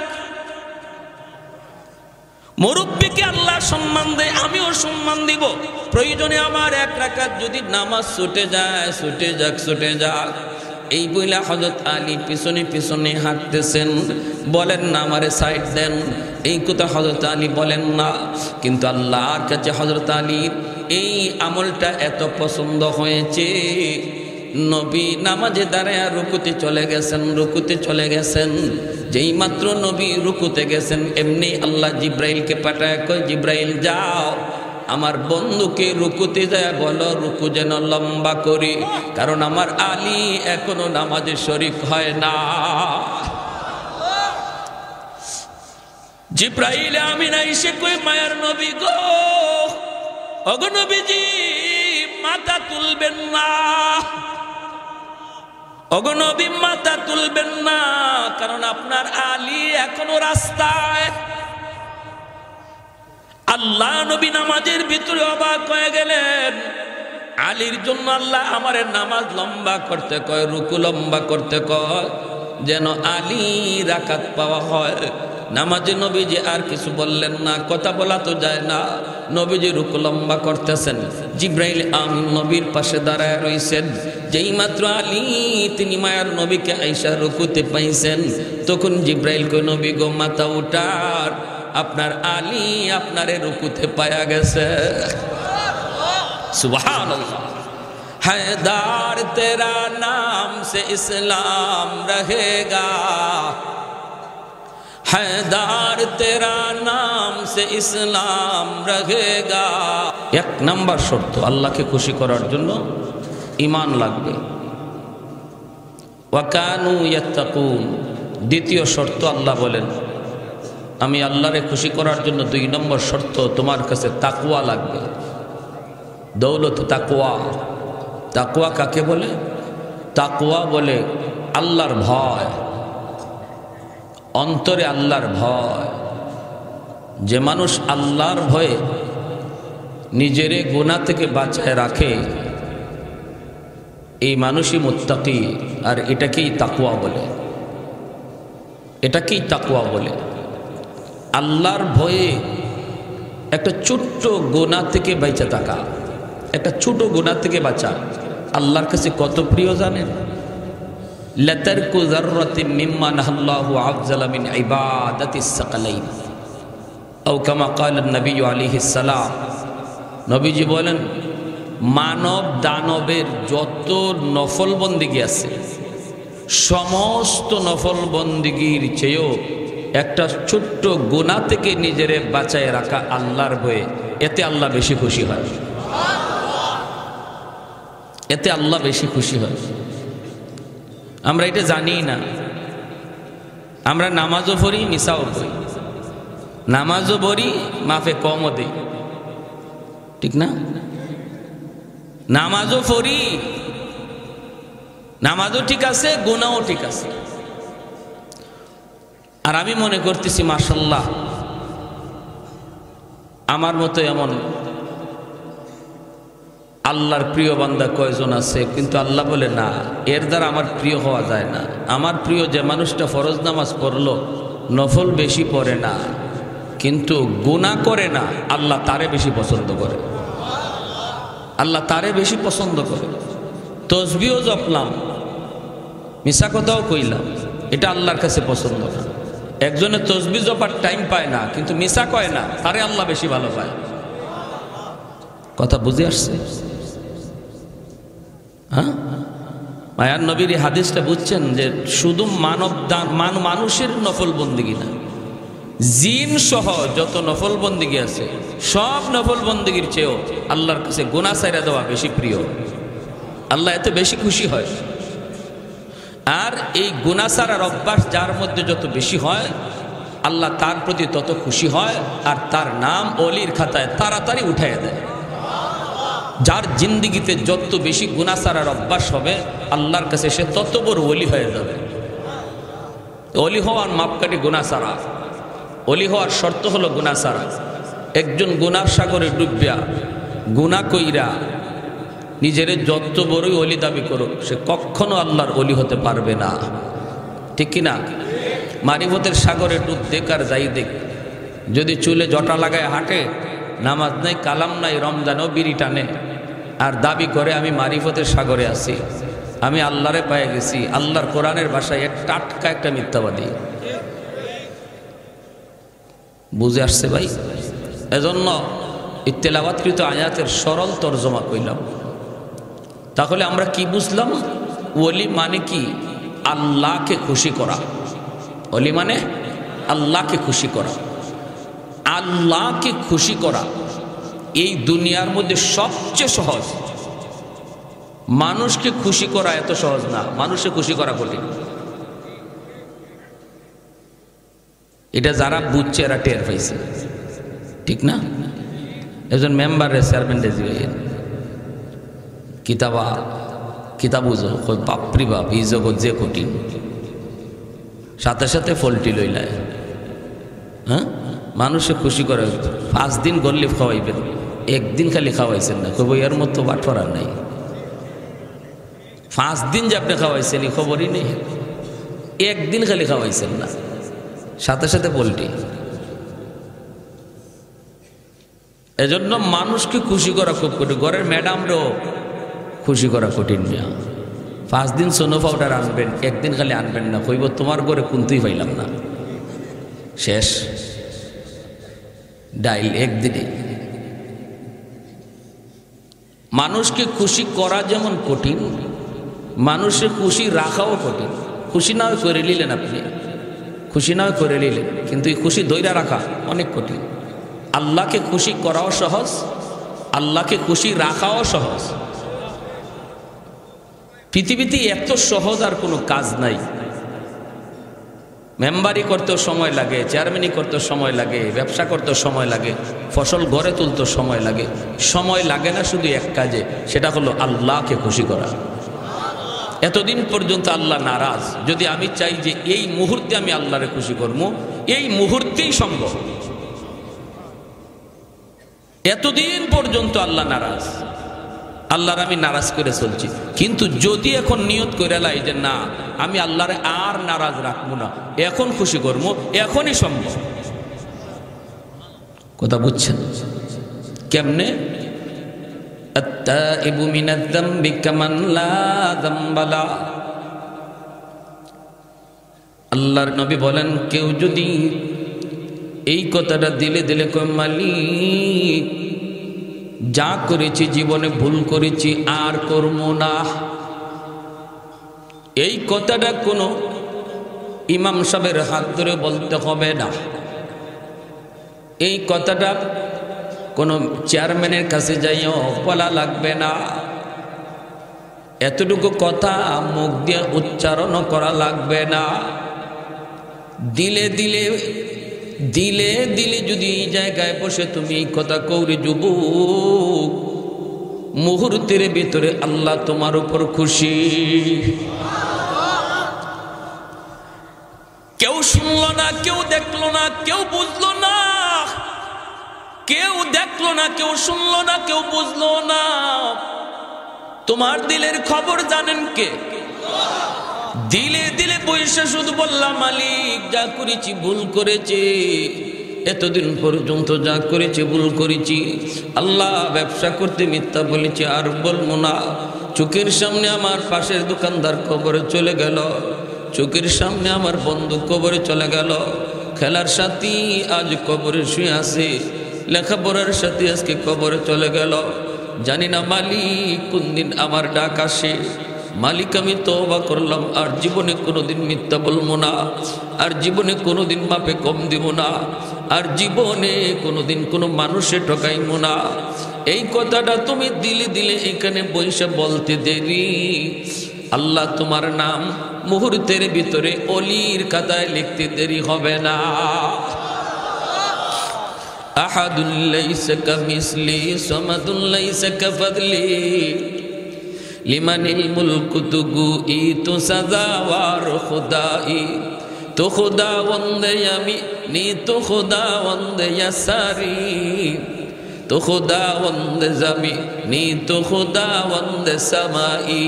মুরব্বীকে আল্লাহ সম্মান দেয়, আমিও সম্মান দিব। প্রয়োজনে আমার এক রাকাত যদি নামাজ ছুটে যাক। এই বইলা হযরত আলী পিছনে পিছনে হাঁটতেছেন। বলেন না আমারে সাইড দেন, এই কথা হযরত আলী বলেন না। কিন্তু আল্লাহর কাছে হযরত আলীর এই আমলটা এত পছন্দ হয়েছে, নবী নামাজে দাঁড়ায় রুকুতে চলে গেছেন। যেই মাত্র নবী রুকুতে গেছেন এমনি আল্লাহ জিব্রাইলকে পাঠায়, কয় জিব্রাইল যাও আমার বন্ধুকে রুকুতে যায় বলো রুকু যেন লম্বা করি, কারণ আমার আলী এখনো নামাজে শরীক হয় না। জিব্রাইল আমিন আইসে কই মায়ার নবী গো, ওগো নবীজি মাথা তুলবেন না, ওগো নবী মাথা তুলবেন না, কারণ আপনার আলী এখনো রাস্তায়। আল্লাহ নবী নামাজের ভিতরে অবাক হয়ে গেলেন, আলীর জন্য আল্লাহ আমারে নামাজ লম্বা করতে কয়, রুকু লম্বা করতে কয়, যেন আলী রাকাত পাওয়া হয়। নামাজে নবীজি আর কিছু বললেন না, কথা বলা তো যায় না। নবীজি রুকু লম্বা করতেছেন, জিব্রাইল আমিন নবীর পাশে দাঁড়ায় রইছেন। যেই মাত্র আলী তিনি মায়ার নবীকে আইসা রুকুতে পাইছেন, তখন জিব্রাইল কই নবী গো মাথা উঠার, আপনার আলী আপনারে রুকুতে পায়া গেছে। সুবহানাল্লাহ। हैदार तेरा नाम से इस्लाम रहेगा, हैदार तेरा नाम से इस्लाम रहेगा। एक नंबर शर्त আল্লাহকে খুশি করার জন্য ঈমান লাগবে। ওয়াকানু ইয়াত্তাকুন, দ্বিতীয় শর্ত আল্লাহ বলেন আমি আল্লাহরে খুশি করার জন্য 2 নম্বর শর্ত তোমার কাছে তাকওয়া লাগবে। দৌলত তাকওয়া। তাকওয়া কাকে বলে? তাকওয়া বলে আল্লাহর ভয়, অন্তরে আল্লাহর ভয়। যে মানুষ আল্লাহর ভয়ে নিজেরে গুনাহ থেকে বাঁচায় রাখে এই মানুষই মুত্তাকি। আর এটাকেই তাকওয়া বলে, এটাকেই তাকওয়া বলে। আল্লাহর ভয়ে একটা ছোট্ট গুনাহ থেকে বাঁচা থাকা, একটা ছোট গুনাহ থেকে বাঁচা আল্লাহর কাছে কত প্রিয় জানেন? লাতারকু যাররাতিন মিম্মা নাহাল্লাহু আফজালা মিন ইবাদাতিস সাকালাইন আও কামা ক্বালা নবী আলাইহিস সালাম। নবীজি বলেন মানব দানবের যত নফল বন্দেগী আছে সমস্ত নফল বন্দেগীর চেয়েও একটা ছোট্ট গুনাহ থেকে নিজেরে বাঁচায় রাখা আল্লাহর ভয়ে, এতে আল্লাহ বেশি খুশি হয়, এতে আল্লাহ বেশি খুশি হয়। আমরা এটা জানি না। আমরা নামাজও পড়ি, মিসাও পড়ি, নামাজও পড়ি মাফে কমও দেই, ঠিক না? নামাজও পড়ি, নামাজও ঠিক আছে, গুনাহও ঠিক আছে। আর আমি মনে করতেছি মাশাআল্লাহ আমার মতো এমন আল্লাহর প্রিয় বান্দা কয়জন আছে, কিন্তু আল্লাহ বলে না, এর দ্বারা আমার প্রিয় হওয়া যায় না। আমার প্রিয় যে মানুষটা ফরজ নামাজ পড়লো, নফল বেশি পড়ে না, কিন্তু গুনাহ করে না, আল্লাহ তারে বেশি পছন্দ করে, আল্লাহ তারে বেশি পছন্দ করে। তসবিহও জপলাম, মিছা কথাও কইলাম, এটা আল্লাহর কাছে পছন্দ না। একজনে তসবিহ জপার টাইম পায় না, কিন্তু মিছা কয় না, তারে আল্লাহ বেশি ভালো পায়। কথা বুঝে আসছে? হ্যাঁ, মায়ার নবীর এই হাদিসটা বুঝছেন যে শুধু মানুষের নফল বন্দেগী না, জিন সহ যত নফল বন্দেগী আছে সব নফল বন্দেগীর চেয়েও আল্লাহর কাছে গুনাহ ছাইড়া দেওয়া বেশি প্রিয়। আল্লাহ এত বেশি খুশি হয়। আর এই গুনাহ ছাড়ার অভ্যাস যার মধ্যে যত বেশি হয় আল্লাহ তার প্রতি তত খুশি হয়, আর তার নাম ওলির খাতায় তাড়াতাড়ি উঠাইয়া দেয়। যার জিন্দিগিতে যত বেশি গুনাহ ছাড়ার অভ্যাস হবে আল্লাহর কাছে সে তত বড় ওলি হয়ে যাবে। ওলি হওয়ার মাপকাঠি গুনাহ ছাড়া, ওলি হওয়ার শর্ত হলো গুনাহ ছাড়া। একজন গুনার সাগরে ডুবিয়া গুনাহ কইরা নিজেরে যত বড়ই ওলি দাবি করুক, সে কখনো আল্লাহর ওলি হতে পারবে না, ঠিক কিনা? মারিফতের সাগরে ডুব দেখ আর যাই দেখ, যদি চুলে জটা লাগায় হাঁটে, নামাজ নাই, কালাম নাই, রমজানও বিড়ি টানে, আর দাবি করে আমি মারিফতের সাগরে আছি, আমি আল্লাহরে পেয়ে গেছি, আল্লাহর কোরআনের ভাষায় এক টাটকা একটা মিথ্যাবাদী। বুঝে আসছে ভাই? এজন্য তেলাওয়াতকৃত আয়াতের সরল তর্জমা কইলাম। তাহলে আমরা কি বুঝলাম? ওলি মানে কি? আল্লাহকে খুশি করা। ওলি মানে আল্লাহকে খুশি করা। আল্লাহকে খুশি করা এই দুনিয়ার মধ্যে সবচেয়ে সহজ। মানুষকে খুশি করা এত সহজ না, মানুষকে খুশি করা কঠিন। এটা যারা বুঝছে এরা টের পাইছে, ঠিক না? একজন মেম্বারের চেয়ারম্যান কিতাব বাপরি বাপ এই জগৎ যে কঠিন, সাথে সাথে ফলটি লইলায়। হ্যাঁ, মানুষে খুশি করে 5 দিন গল্লিফ খাওয়াইবেন, একদিন খালি খাওয়াইছেন না, কব এর মতো বাটফার আর নাই। 5 দিন যে আপনি খাওয়াইছেন এই খবরই নেই, একদিন খালি খাওয়াইছেন না, সাথে সাথে পোল্ট্রি। এজন্য মানুষকে খুশি করা খুব কঠিন। ঘরের ম্যাডামরাও খুশি করা কঠিন না। 5 দিন সোনো পাউডার আনবেন, একদিন খালি আনবেন না, কইব তোমার ঘরে কুন্তুই পাইলাম না, শেষ ডাইল একদিনে। মানুষকে খুশি করা যেমন কঠিন, মানুষের খুশি রাখাও কঠিন। খুশি না করে নিলেন আপনি, খুশি না করে নিলেন, কিন্তু এই খুশি ধইরা রাখা অনেক কঠিন। আল্লাহকে খুশি করাও সহজ, আল্লাহকে খুশি রাখাও সহজ। পৃথিবীতে এত সহজ আর কোনো কাজ নাই। মেম্বারি করতেও সময় লাগে, চেয়ারম্যানি করতেও সময় লাগে, ব্যবসা করতেও সময় লাগে, ফসল গড়ে তুলতেও সময় লাগে। সময় লাগে না শুধু এক কাজে, সেটা হলো আল্লাহকে খুশি করা। এতদিন পর্যন্ত আল্লাহ নারাজ। যদি আমি চাই যে এই মুহূর্তে আমি আল্লাহরে খুশি করবো, এই মুহূর্তেই সম্ভব। এতদিন পর্যন্ত আল্লাহ নারাজ, আল্লাহর আমি নারাজ করে চলছি। কিন্তু যদি এখন নিয়ত করে লাই যে না, আমি আল্লাহরে আর নারাজ রাখবো না, এখন খুশি করবো, এখনই সম্ভব। কথা বুঝছেন? কেমনে? আত্তাইবু মিনাজ যামবি কামান লা যামবা লা। আল্লাহর নবী বলেন, কেউ যদি এই কথাটা দিলে দিলে কয় মালিক যা করেছি জীবনে ভুল করেছি আর করব না, এই কথাটা কোনো ইমাম সাহেবের হাত ধরে বলতে হবে না, এই কথাটা কোনো চেয়ারম্যানের কাছে যাইও বলা লাগবে না, এতটুকু কথা মুখ দিয়ে উচ্চারণ করা লাগবে না। দিলে দিলে দিলে দিলে যদি এই জায়গায় বসে তুমি এই কথা কৌরে যুবক, মুহূর্তের ভিতরে আল্লাহ তোমার উপর খুশি। কেউ শুনলো না, কেউ দেখলো না, কেউ বুঝলো না, কেউ দেখলো না, কেউ শুনলো না, কেউ বুঝলো না, তোমার দিলের খবর জানেন কে? দিলে দিলে পয়সা শুধু বললাম মালিক যা করেছি ভুল করেছি, এতদিন পর্যন্ত যা করেছি ভুল করেছি, আল্লাহ ব্যবসা করতে মিথ্যা বলেছি আর বলবো না। চোখের সামনে আমার পাশের দোকানদার কবরে চলে গেল, চোখের সামনে আমার বন্ধু কবরে চলে গেল, খেলার সাথী আজ কবরে শুয়ে আছে, লেখাপড়ার সাথী আজকে কবরে চলে গেল। জানি না মালিক কোন দিন আমার ডাক আসে। মালিক আমি তওবা করলাম, আর জীবনে কোনোদিন মিথ্যা বলবো না, আর জীবনে কোনোদিন মাপে কম দিব না, আর জীবনে কোনোদিন কোনো মানুষে ঠকাইবো না। এই কথাটা তুমি দিলে দিলে এখানে বসে বলতে দেরি, আল্লাহ তোমার নাম মুহূর্তের ভিতরে অলির খাতায় লিখতে দেরি হবে না। আহাদুল লাইসা কামিসলি সামাদুল লাইসা কাফাদলি লিমানিল মুলকু তুগু ই তো সাজাওয়ার খুদাই, তো খুদাওয়ান্দে আমি নি তো খুদাওয়ান্দে ইয়াসারি, তো খুদাওয়ান্দে জামি নি তো খুদাওয়ান্দে সামাই,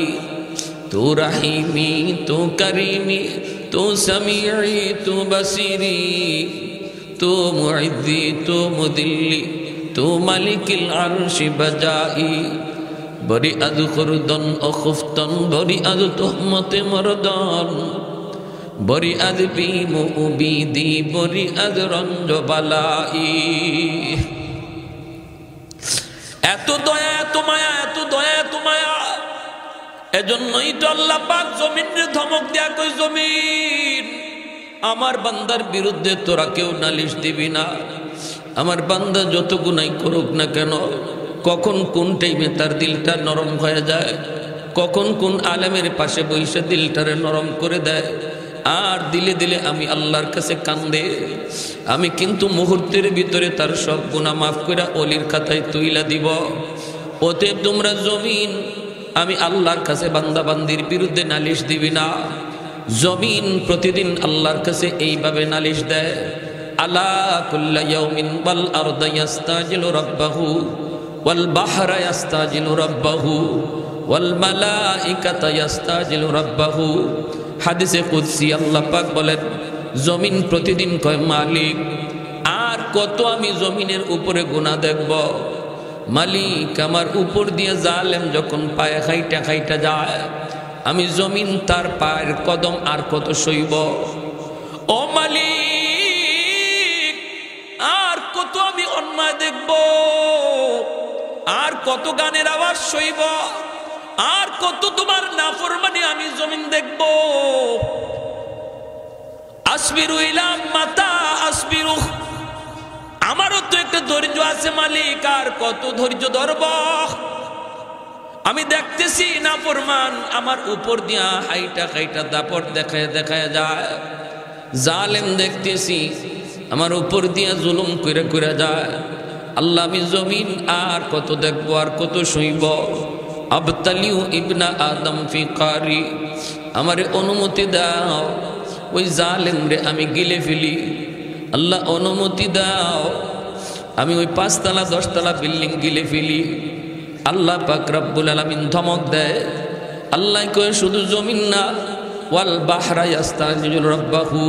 তো রাহিমি তো করিমি তো সামিঈ তো বসিরি, তো মুইজ্জি তো মুদিল্লি তো মালিকিল আরশি বাজাই, বরি আজ খুরদন ও খুফতন বরি আজ তুহমতে মরদন, বরি আজ বিমু উবিদি বরি আজ রঞ্জ বালাই। এত দয়া এত মায়া, এত দয়া এত মায়া, এজন্যই তো আল্লাহ পাক জমিনে ধমক দেয়া কই, জমিন আমার বান্দার বিরুদ্ধে তোরা কেউ নালিশ দিবি না। আমার বান্দা যত গুনাহ করুক না কেন, কখন কোন টাইমে তার দিলটা নরম হয়ে যায়, কখন কোন আলেমের পাশে বসে দিলটারে নরম করে দেয়, আর দিলে দিলে আমি আল্লাহর কাছে কান্দে, আমি কিন্তু মুহূর্তের ভিতরে তার সব গুনাহ মাফ করে অলির খাতায় তুইলা দিব। অতএব তোমরা জমিন, আমি আল্লাহর কাছে বান্দা বান্দির বিরুদ্ধে নালিশ দিবি না। জমিন প্রতিদিন আল্লাহর কাছে এইভাবে নালিশ দেয়, আলা কুল্লা ইয়াউমিন ওয়াল আরদু ইস্তাজিলু রাব্বাহু ওয়াল বাহরা ইস্তাজিলু রাব্বাহু ওয়াল মালাইকাতু ইস্তাজিলু রাব্বাহু। হাদিসে কুদসি আল্লাহ পাক বলেন, জমিন প্রতিদিন কয়, মালিক আর কত আমি জমিনের উপরে গুনাহ দেখব, মালিক আমার উপর দিয়ে জালেম যখন পায়ে খাইটা খাইটা যায়, আমি জমিন তার পায়ের কদম আর কত সইব। ও মালিক আর কত আমি অন্যায় দেখব, আর কত গানের আওয়াজ সইব, আর কত তোমার নাফরমানি আমি জমিন দেখব। আসবিরু ইলা মাতা আসবিরু, আমারও তো একটা ধৈর্য আছে মালিক, আর কত ধৈর্য ধরব। আমি দেখতেছি নাফরমান আমার উপর দিয়া হাইটা খাইটা দাপট দেখায় দেখায় যায়, জালেম দেখতেছি আমার উপর দিয়া জুলুম করে করে যায়। আল্লাহ আমি জমিন আর কত দেখবো, আর কত সইব। আবতালিউ ইবনা আদম ফি কারি, আমারে অনুমতি দাও ওই জালেম রে আমি গিলে ফেলি। আল্লাহ অনুমতি দাও আমি ওই 5 তলা 10 তলা বিল্ডিং গিলে ফেলি। আল্লাহ পাক রব্বুল আলামিন ধমক দেয়, আল্লাহ কয় শুধু জমিন না, ওয়াল বাহরা ইস্তাজিলু রাব্বাহু,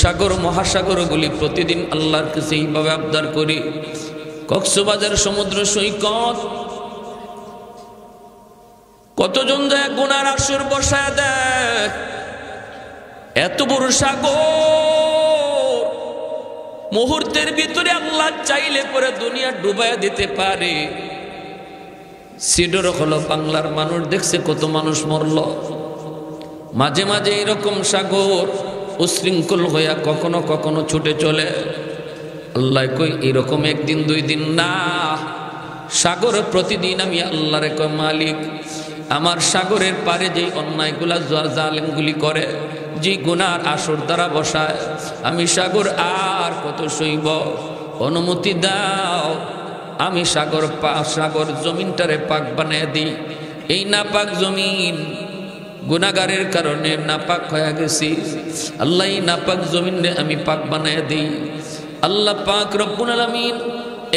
সাগর মহাসাগরগুলি প্রতিদিন আল্লাহর কাছে এইভাবে আবদার করি। কক্সবাজার সমুদ্র সৈকত কতজন যায় গুনার আসর বসায় দেয়, এত বড় সাগর মুহূর্তের ভিতরে আল্লাহ চাইলে করে দুনিয়া ডুবাইয়া দিতে পারে। সিডর হলো বাংলার মানুষ দেখছে কত মানুষ মরল। মাঝে মাঝে এরকম সাগর উশৃঙ্খল হইয়া কখনো কখনো ছুটে চলে। আল্লাহ কই এরকম একদিন 2 দিন না, সাগর প্রতিদিন আমি আল্লাহরে কই, মালিক আমার সাগরের পারে যেই অন্যায়গুলা জালেমগুলি করে, যে গুনার আসর দ্বারা বসায়, আমি সাগর আর কত সইব। অনুমতি দাও আমি সাগর জমিনটারে পাক বানিয়ে দিই। এই নাপাক জমিন গুনাহগারের কারণে নাপাক হয়ে গেছি, আল্লাহ এই নাপাক জমিনে আমি পাক বানিয়ে দিই। আল্লাহ পাক রব্বুল আলামিন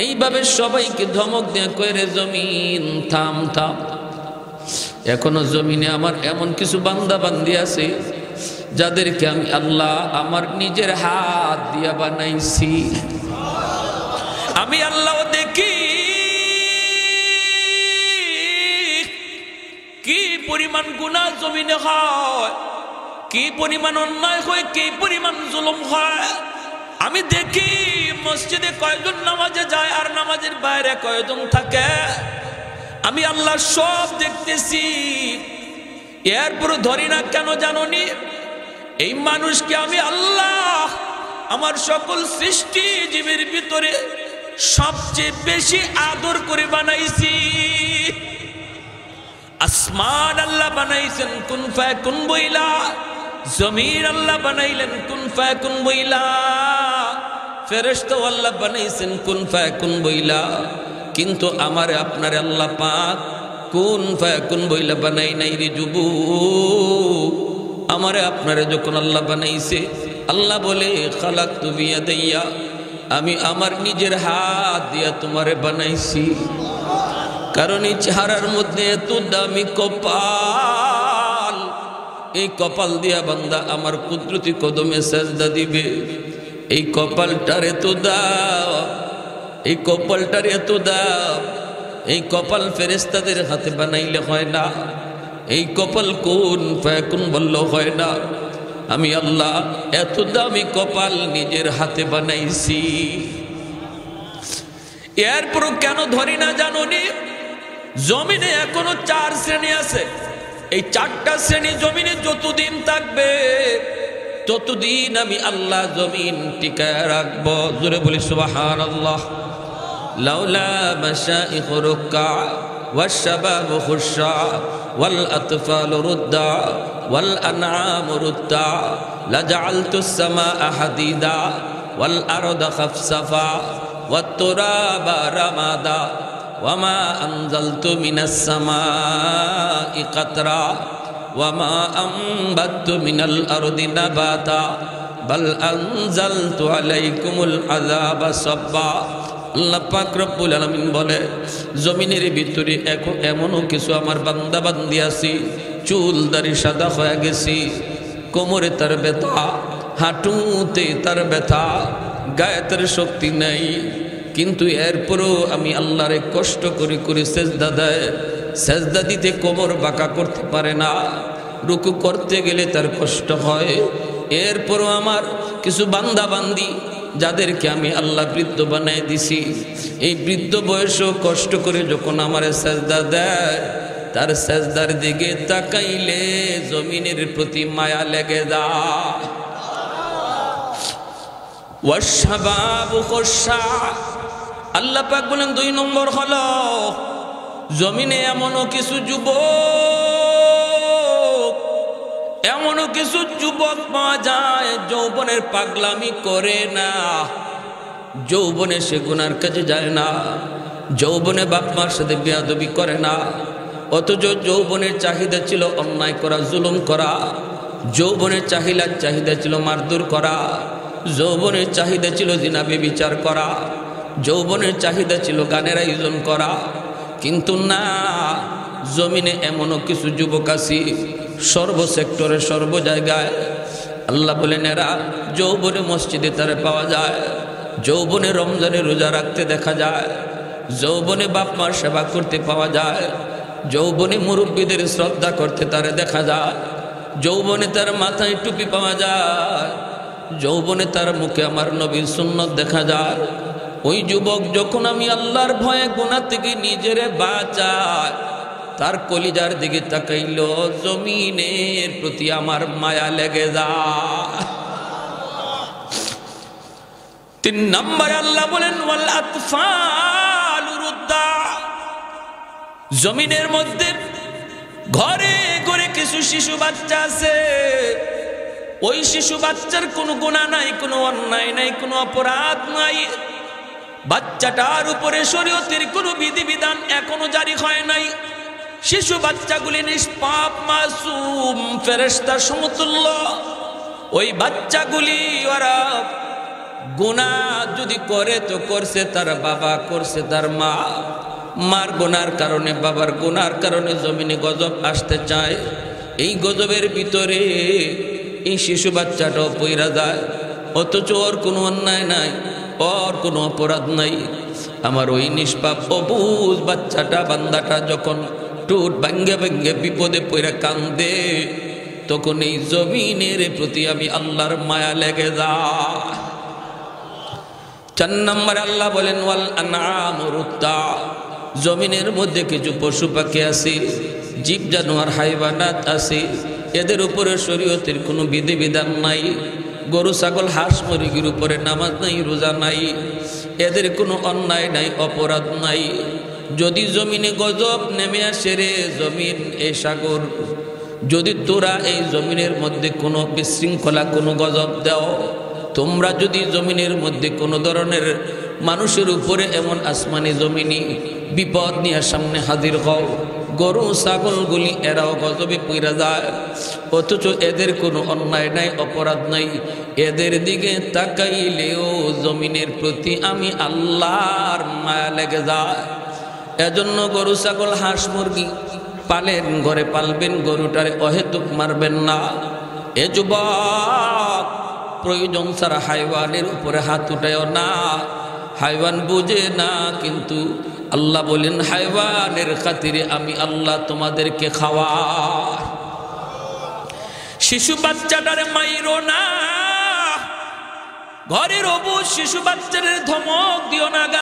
এইভাবে সবাইকে ধমক দিয়ে কয়, রে জমিন থাম থাম। এখনো জমিনে আমার এমন কিছু বান্দা বান্দি আছে যাদেরকে আমি আল্লাহ আমার নিজের হাত দিয়া বানাইছি। আমি আল্লাহ দেখি কি পরিমাণ গুনাহ জমিনে হয়, কি পরিমাণ অন্যায় হয়, কি পরিমাণ জুলুম হয়। আমি দেখি মসজিদে কয়জন নামাজে যায় আর নামাজের বাইরে কয়জন থাকে। আমি আল্লাহ সব দেখতেছি, এরপর ধরি না কেন জানোনি? এই মানুষকে আমি আল্লাহ আমার সকল সৃষ্টি জীবের ভিতরে সবচেয়ে বেশি আদর করে বানাইছি। আসমান আল্লাহ বানাইছেন কুন ফায়াকুন বইলা, জমিন আল্লাহ বানাইলেন কুন ফায়াকুন বইলা, ফেরেশতা আল্লাহ বানাইছেন কুন ফায়াকুন বইলা। কিন্তু আমারে আপনারে আল্লাহ পাক কুন ফায়াকুন বইলা বানাই নাই রে যুবক। আমারে আপনারে যখন আল্লাহ বানাইছে, আল্লাহ বলে খালাকতু বিয়াদাইয়া, আমি আমার নিজের হাত দিয়া তোমারে বানাইছি। কারণ এই চেহারার মধ্যে এত দামি কপাল, এই কপাল দিয়া বান্দা আমার কুদরতি কদমে সেজদা দিবে। এই কপালটার এত দাম, এই কপালটার এত দাম। এই কপাল ফেরেশতাদের হাতে বানাইলে হয় না, এই কপাল কুন ফায়াকুন বললে হয় না। আমি আল্লাহ এত দামি কপাল নিজের হাতে বানাইছি। এরপর কেন ধরি না জানোনি? জমিনে এখনো 4 শ্রেণী আছে। এই চারটা শ্রেণী জমিনে যতদিন থাকবে ততদিন আমি আল্লাহ জমিন টিকায় রাখবো। জোরে বলি সুবহানাল্লাহ। লাউলা মাশাইখ রুক্কা والشباب خشع والأطفال ردا والأنعام ردا لجعلت السماء حديدا والأرض خفصفا والتراب رمادا وما أنزلت من السماء قطرا وما أنبت من الأرض نباتا بل أنزلت عليكم العذاب صبا। আল্লাহ পাক রব্বুল আলামিন বলে জমিনের ভিতরে এমনও কিছু আমার বান্দা বান্দি আছি চুল দাড়ি সাদা হয়ে গেছি, কোমরে তার ব্যথা, হাঁটুতে তার ব্যথা, গায়ে তার শক্তি নাই, কিন্তু এরপরও আমি আল্লাহরে কষ্ট করে করে সেজদা দেয়, সেজদা দিতে কোমর বাঁকা করতে পারে না, রুকু করতে গেলে তার কষ্ট হয়। এরপরও আমার কিছু বান্দা বান্দি যাদেরকে আমি আল্লাহ বৃদ্ধ বানাই দিছি, এই বৃদ্ধ বয়সও কষ্ট করে যখন আমার সেজদা দেয়, তার সেজদার দিকে তাকাইলে জমিনের প্রতি মায়া লেগে যায়। ওয়াশবাবু খুশা, আল্লাহ পাক বলেন 2 নম্বর হলো জমিনে এমনও কিছু যুবক, এমনও কিছু যুবক পাওয়া যায় যৌবনের পাগলামি করে না, যৌবনে সে গুনার কাজে যায় না, যৌবনে বাপ মার সাথে বেয়াদবি করে না, অথচ যৌবনের চাহিদা ছিল অন্যায় করা, জুলুম করা, যৌবনের চাহিদা ছিল মারধর করা, যৌবনের চাহিদা ছিল জিনা ব্যভিচার করা, যৌবনের চাহিদা ছিল গানের আয়োজন করা। কিন্তু না, জমিনে এমনও কিছু যুবক আছে সর্ব সেক্টরে সর্ব জায়গায়, আল্লাহ বলেন এরা যৌবনে মসজিদে তারে পাওয়া যায়, যৌবনে রমজানে রোজা রাখতে দেখা যায়, যৌবনে বাপ মার সেবা করতে পাওয়া যায়, যৌবনে মুরব্বীদের শ্রদ্ধা করতে তারে দেখা যায়, যৌবনে তার মাথায় টুপি পাওয়া যায়, যৌবনে তার মুখে আমার নবীর সুন্নত দেখা যায়। ওই যুবক যখন আমি আল্লাহর ভয়ে গুনাহ থেকে নিজেরে বাঁচাই, তার কলিজার দিকে তাকাইল জমিনের প্রতি আমার মায়া লেগে যায়। 3 নম্বরে আল্লাহ বলেন ওয়াল আতফালু রুদ্দা, জমিনের মধ্যে ঘরে ঘরে কিছু শিশু বাচ্চা আছে, ওই শিশু বাচ্চার কোনো গুনাহ নাই, কোনো অন্যায় নাই, কোনো অপরাধ নাই, বাচ্চাটার উপরে শরীয়তের কোনো বিধিবিধান এখনো জারি হয় নাই, শিশু বাচ্চাগুলি নিষ্পাপ মাসুম ফেরেশতার সমতুল্য। ওই বাচ্চাগুলি ওরা গুনাহ যদি করে তো করছে তার বাবা, করছে তার মা, মার গুনার কারণে বাবার গুনার কারণে জমিনে গজব আসতে চায়, এই গজবের ভিতরে এই শিশু বাচ্চাটাও পইরা যায়, অথচ ওর কোনো অন্যায় নাই, ওর কোনো অপরাধ নাই। আমার ওই নিষ্পাপ অবুঝ বাচ্চাটা বান্দাটা যখন টুট ভাঙ্গে ভাঙ্গে বিপদে পড়ে কান্দে, তখন এই জমিনের প্রতি আমি আল্লাহর মায়া লেগে যায়। 4 নম্বরে আল্লাহ বলেন ওয়াল আনআম রুদ্দা, জমিনের মধ্যে কিছু পশু পাখি আছে, জীব জানোয়ার হাইওয়ানাত আছে, এদের উপরে শরীয়তের কোনো বিধিবিধান নাই, গরু ছাগল হাঁস মুরগির উপরে নামাজ নাই, রোজা নাই, এদের কোনো অন্যায় নাই, অপরাধ নাই। যদি জমিনে গজব নেমে আসে রে জমিন এই সাগর, যদি তোরা এই জমিনের মধ্যে কোনো বিশৃঙ্খলা কোনো গজব দাও, তোমরা যদি জমিনের মধ্যে কোনো ধরনের মানুষের উপরে এমন আসমানি জমিনি বিপদ নিয়ে সামনে হাজির হও, গরু ছাগলগুলি এরাও গজবে পইরা যায়, অথচ এদের কোনো অন্যায় নাই, অপরাধ নাই, এদের দিকে তাকাইলেও জমিনের প্রতি আমি আল্লাহর মায়া লেগে যায়। এজন্য গরু ছাগল হাঁস মুরগি পালেন, ঘরে পালবেন, গরুটারে অহেতুক মারবেন না। এ যুবক, প্রয়োজন ছাড়া হাইওয়ানের উপরে হাত উঠায়ও না, হাইওয়ান বুঝে না, কিন্তু আল্লাহ বলেন হাইওয়ানের খাতিরে আমি আল্লাহ তোমাদেরকে খাওয়া। শিশু বাচ্চাটারে মাইরো না, ঘরের অবুঝ শিশু বাচ্চাদের ধমক দিও না।